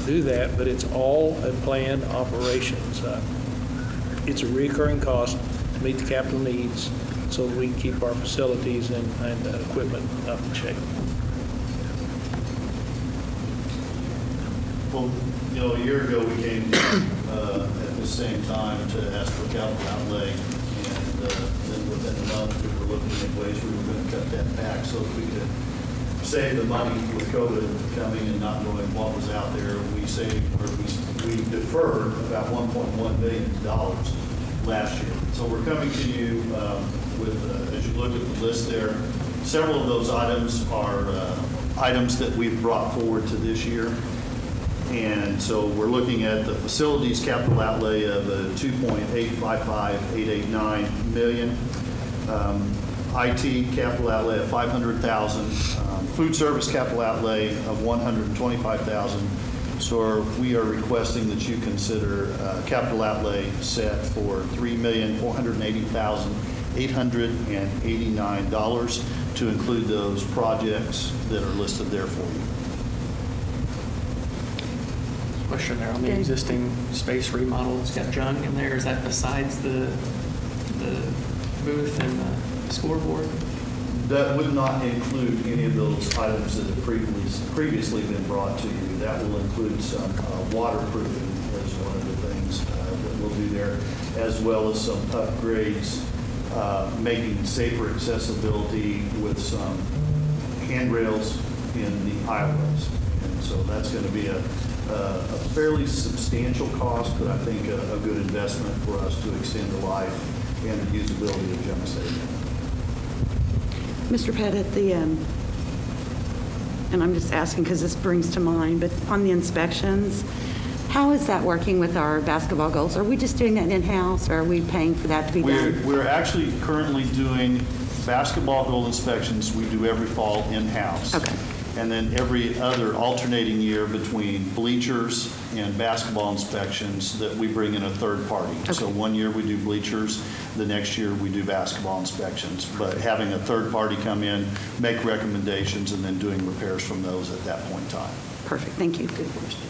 do that, but it's all a planned operations. It's a recurring cost to meet the capital needs so that we can keep our facilities and equipment up in shape. Well, a year ago we came at the same time to ask for capital outlay, and then within a month we were looking at ways we were going to cut that back so that we could save the money with COVID coming and not knowing what was out there. We saved, or we deferred about $1.1 billion last year. So we're coming to you with, as you look at the list there, several of those items are items that we've brought forward to this year. And so we're looking at the facilities capital outlay of $2.855889 million. IT capital outlay of $500,000, food service capital outlay of $125,000. So we are requesting that you consider capital outlay set for $3,480,889 to include those projects that are listed there for you. Question there on the existing space remodel. It's got junk in there. Is that besides the booth and the scoreboard? That would not include any of those items that have previously been brought to you. That will include some waterproofing as one of the things that we'll do there, as well as some upgrades, making safer accessibility with some handrails in the aisleways. And so that's going to be a fairly substantial cost, but I think a good investment for us to extend the life and the usability of Jump Stadium. Mr. Pettit, and I'm just asking because this brings to mind, but on the inspections, how is that working with our basketball goals? Are we just doing that in-house, or are we paying for that to be done? We're actually currently doing basketball goal inspections. We do every fall in-house. Okay. And then every other alternating year between bleachers and basketball inspections that we bring in a third party. Okay. So one year we do bleachers, the next year we do basketball inspections. But having a third party come in, make recommendations, and then doing repairs from those at that point in time. Perfect. Thank you. Good question.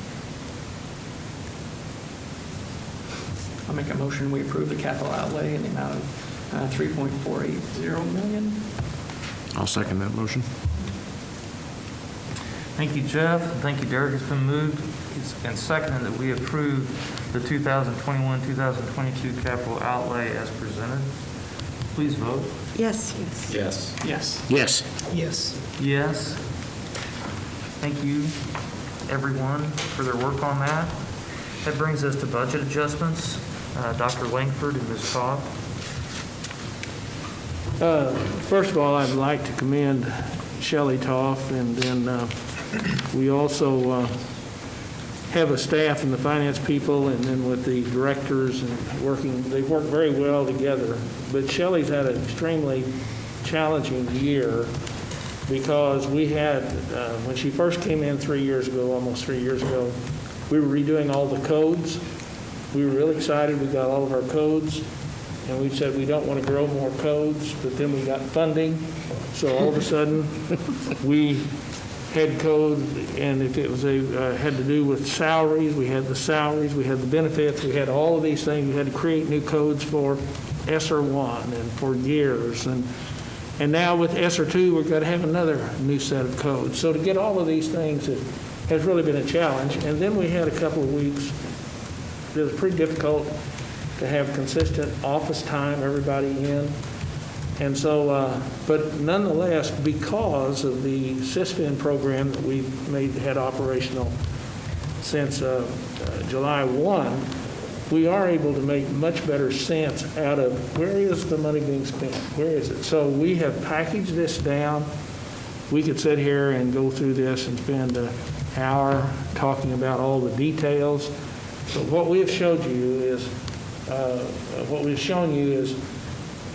I'll make a motion, we approve the capital outlay in the amount of $3.480 million. I'll second that motion. Thank you, Jeff. Thank you, Derek. It's been moved and seconded that we approve the 2021-2022 capital outlay as presented. Please vote. Yes. Yes. Yes. Yes. Yes. Yes. Thank you, everyone, for their work on that. That brings us to budget adjustments. Dr. Langford and Ms. Toth. First of all, I'd like to commend Shelley Toth, and then we also have a staff and the finance people, and then with the directors, and they work very well together. But Shelley's had an extremely challenging year because we had, when she first came in 3 years ago, almost 3 years ago, we were redoing all the codes. We were really excited. We got all of our codes, and we said we don't want to grow more codes, but then we got funding. So all of a sudden, we had code, and if it was had to do with salaries, we had the salaries, we had the benefits, we had all of these things. We had to create new codes for ESSER 1 and for years. And now with ESSER 2, we've got to have another new set of codes. So to get all of these things has really been a challenge. And then we had a couple of weeks that was pretty difficult to have consistent office time, everybody in. And so, but nonetheless, because of the SysFin program that we've had operational since July 1, we are able to make much better sense out of where is the money being spent, where is it? So we have packaged this down. We could sit here and go through this and spend an hour talking about all the details. But what we have showed you is,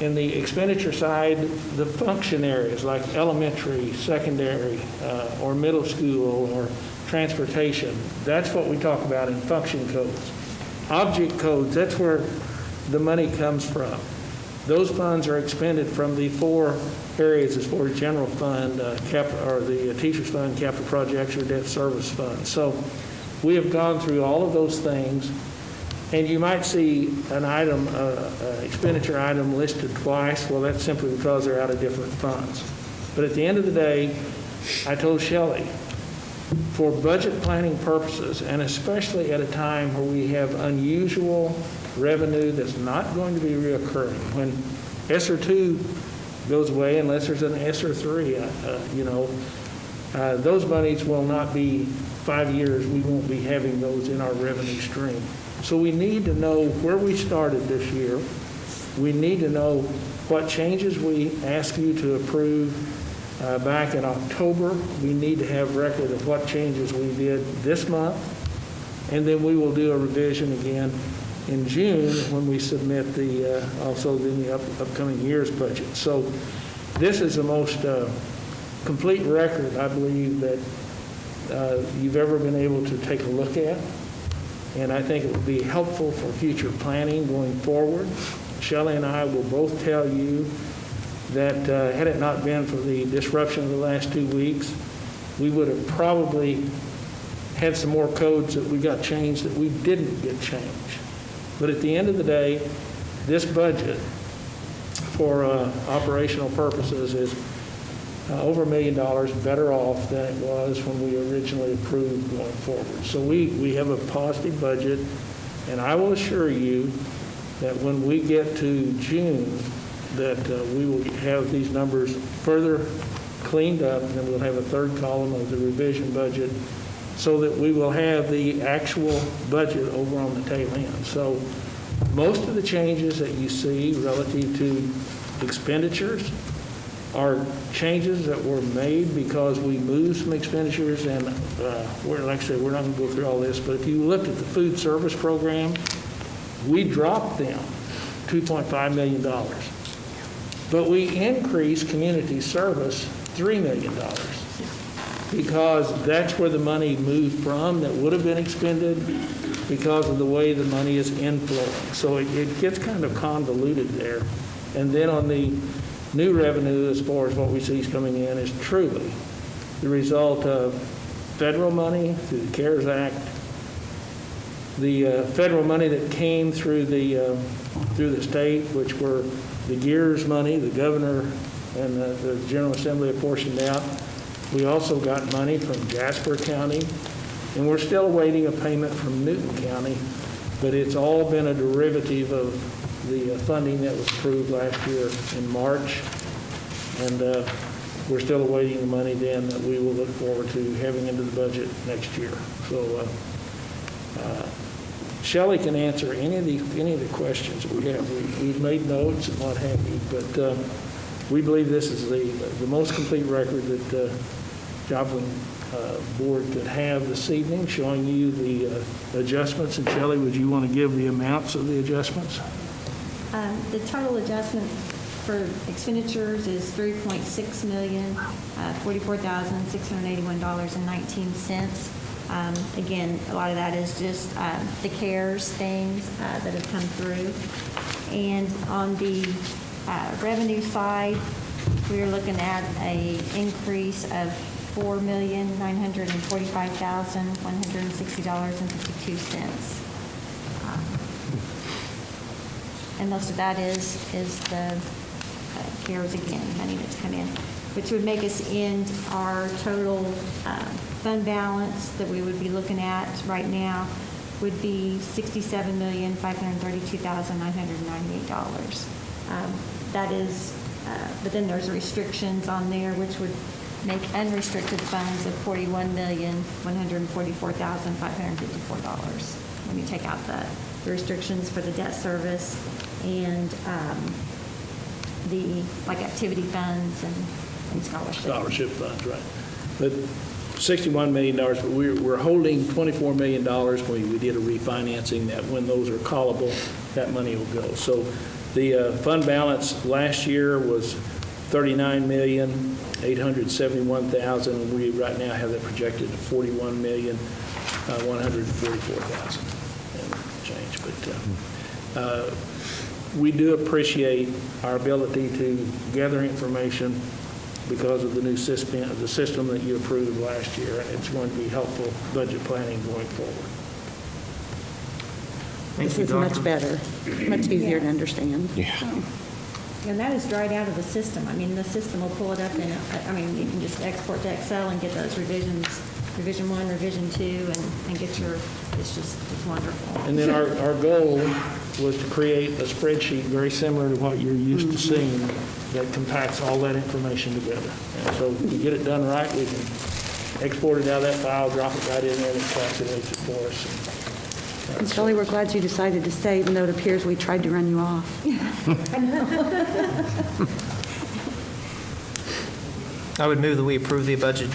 in the expenditure side, the function areas like elementary, secondary, or middle school, or transportation, that's what we talk about in function codes. Object codes, that's where the money comes from. Those funds are expended from the 4 areas as far as general fund, or the teacher's fund, capital projects, or debt service fund. So we have gone through all of those things. And you might see an item, expenditure item listed twice. Well, that's simply because they're out of different funds. But at the end of the day, I told Shelley, for budget planning purposes, and especially at a time where we have unusual revenue that's not going to be reoccurring, when ESSER 2 goes away, unless there's an ESSER 3, those monies will not be 5 years. We won't be having those in our revenue stream. So we need to know where we started this year. We need to know what changes we asked you to approve back in October. We need to have record of what changes we did this month And then we will do a revision again in June when we submit also the upcoming year's budget. So this is the most complete record, I believe, that you've ever been able to take a look at. And I think it would be helpful for future planning going forward. Shelley and I will both tell you that had it not been for the disruption of the last 2 weeks, we would have probably had some more codes that we got changed that we didn't get changed. But at the end of the day, this budget for operational purposes is over $1 million better off than it was when we originally approved going forward. So we have a positive budget, and I will assure you that when we get to June, that we will have these numbers further cleaned up, and then we'll have a third column of the revision budget so that we will have the actual budget over on the tail end. So most of the changes that you see relative to expenditures are changes that were made because we moved some expenditures, and like I said, we're not going to go through all this, but if you look at the food service program, we dropped them $2.5 million. But we increased community service $3 million because that's where the money moved from that would have been expended because of the way the money is inflowing. So it gets kind of convoluted there. And then on the new revenue, as far as what we see is coming in, is truly the result of federal money through the CARES Act, the federal money that came through the state, which were the GEARS money, the governor and the General Assembly apportioned out. We also got money from Jasper County, and we're still awaiting a payment from Newton County, but it's all been a derivative of the funding that was approved last year in March, and we're still awaiting the money then that we will look forward to having into the budget next year. So Shelley can answer any of the questions that we have. We've made notes and what have you, but we believe this is the most complete record that Joplin Board could have this evening, showing you the adjustments. And Shelley, would you want to give the amounts of the adjustments? The total adjustment for expenditures is $3.6 million, $44,681.19. Again, a lot of that is just the CARES things that have come through. And on the revenue side, we are looking at an increase of $4,945,160.52. And most of that is the CARES, again, money that's come in, which would make us end our total fund balance that we would be looking at right now would be $67,532,998. That is, but then there's restrictions on there, which would make unrestricted funds of $41,144,554. When you take out the restrictions for the debt service and the activity funds and scholarships. Scholarship funds, right. But $61 million, but we're holding $24 million when we did a refinancing, that when those are callable, that money will go. So the fund balance last year was $39,871,000, and we right now have that projected at $41,144,000 and change. But we do appreciate our ability to gather information because of the new system that you approved last year, and it's going to be helpful budget planning going forward. This is much better, much easier to understand. Yeah. And that is dried out of the system. I mean, the system will pull it up, and you can just export to Excel and get those revisions, revision 1, revision 2, and get your, it's wonderful. And then our goal was to create a spreadsheet very similar to what you're used to seeing that compacts all that information together. And so if we get it done right, we can export it out of that file, drop it right in there, and it calculates it for us. And Shelley, we're glad you decided to stay, even though it appears we tried to run you off. I would move that we approve the budget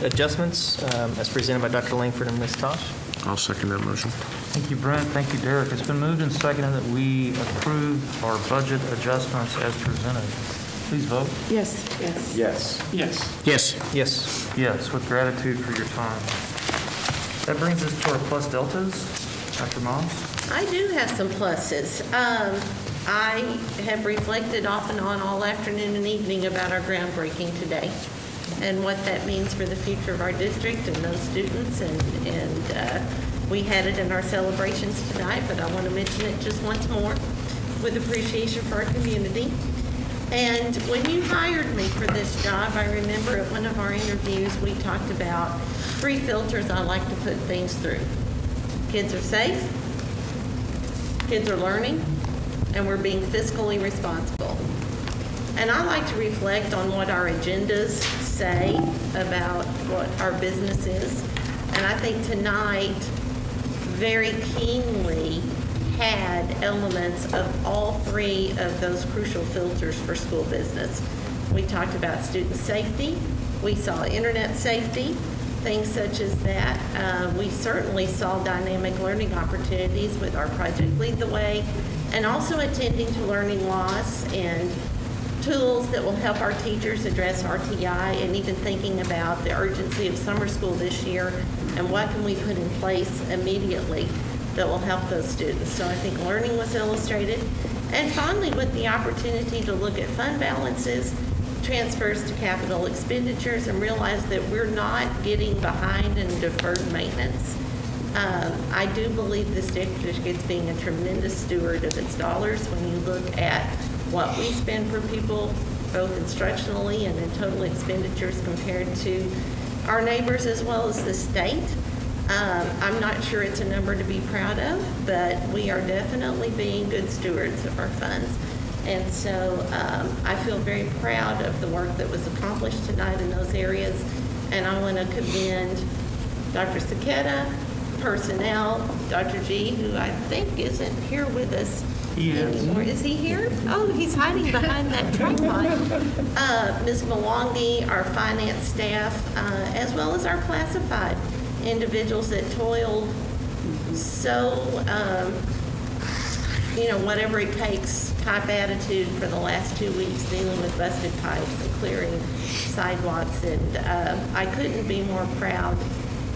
adjustments as presented by Dr. Langford and Ms. Tosh. I'll second that motion. Thank you, Brent. Thank you, Derek. It's been moved and seconded that we approve our budget adjustments as presented. Please vote. Yes. Yes. Yes. Yes. Yes. Yes. Yes, with gratitude for your time. That brings us to our plus deltas. Dr. Moss? I do have some pluses. I have reflected off and on all afternoon and evening about our groundbreaking today and what that means for the future of our district and those students. And we had it in our celebrations tonight, but I want to mention it just once more with appreciation for our community. And when you hired me for this job, I remember at one of our interviews, we talked about 3 filters I like to put things through. Kids are safe, kids are learning, and we're being fiscally responsible. And I like to reflect on what our agendas say about what our business is. And I think tonight very keenly had elements of all 3 of those crucial filters for school business. We talked about student safety. We saw internet safety, things such as that. We certainly saw dynamic learning opportunities with our Project Lead the Way, and also attending to learning loss and tools that will help our teachers address RTI, and even thinking about the urgency of summer school this year and what can we put in place immediately that will help those students. So I think learning was illustrated. And finally, with the opportunity to look at fund balances, transfers to capital expenditures, and realize that we're not getting behind in deferred maintenance. I do believe this district is being a tremendous steward of its dollars when you look at what we spend per pupil, both instructionally and in total expenditures compared to our neighbors as well as the state. I'm not sure it's a number to be proud of, but we are definitely being good stewards of our funds. And so I feel very proud of the work that was accomplished tonight in those areas. And I want to commend Dr. Saketa, personnel, Dr. G, who I think isn't here with us anymore. Is he here? Oh, he's hiding behind that tripod. Ms. Mwangi, our finance staff, as well as our classified individuals that toiled so, whatever it takes type attitude for the last 2 weeks dealing with busted pipes and clearing sidewalks. And I couldn't be more proud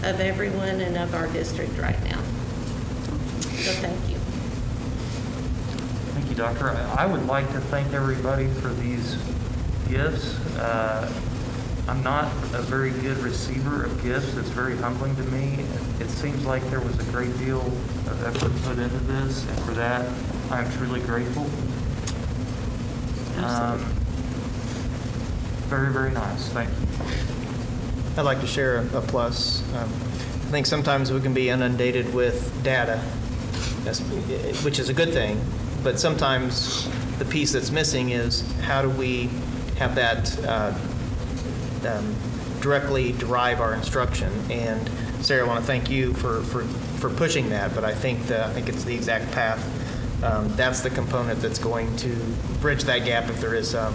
of everyone and of our district right now. So thank you. Thank you, Doctor. I would like to thank everybody for these gifts. I'm not a very good receiver of gifts. It's very humbling to me. It seems like there was a great deal of effort put into this, and for that, I'm truly grateful. Very, very nice. Thank you. I'd like to share a plus. I think sometimes we can be inundated with data, which is a good thing, but sometimes the piece that's missing is how do we have that directly derive our instruction. And Sarah, I want to thank you for pushing that, but I think it's the exact path. That's the component that's going to bridge that gap if there is some.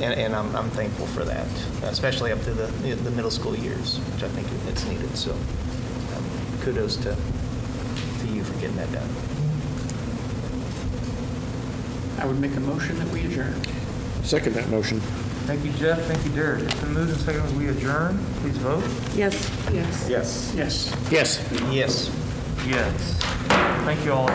And I'm thankful for that, especially up to the middle school years, which I think it's needed. So kudos to you for getting that done. I would make a motion that we adjourn. Second that motion. Thank you, Jeff. Thank you, Derek. It's been moved and seconded that we adjourn. Please vote. Yes. Yes. Yes. Yes. Yes. Yes. Thank you all.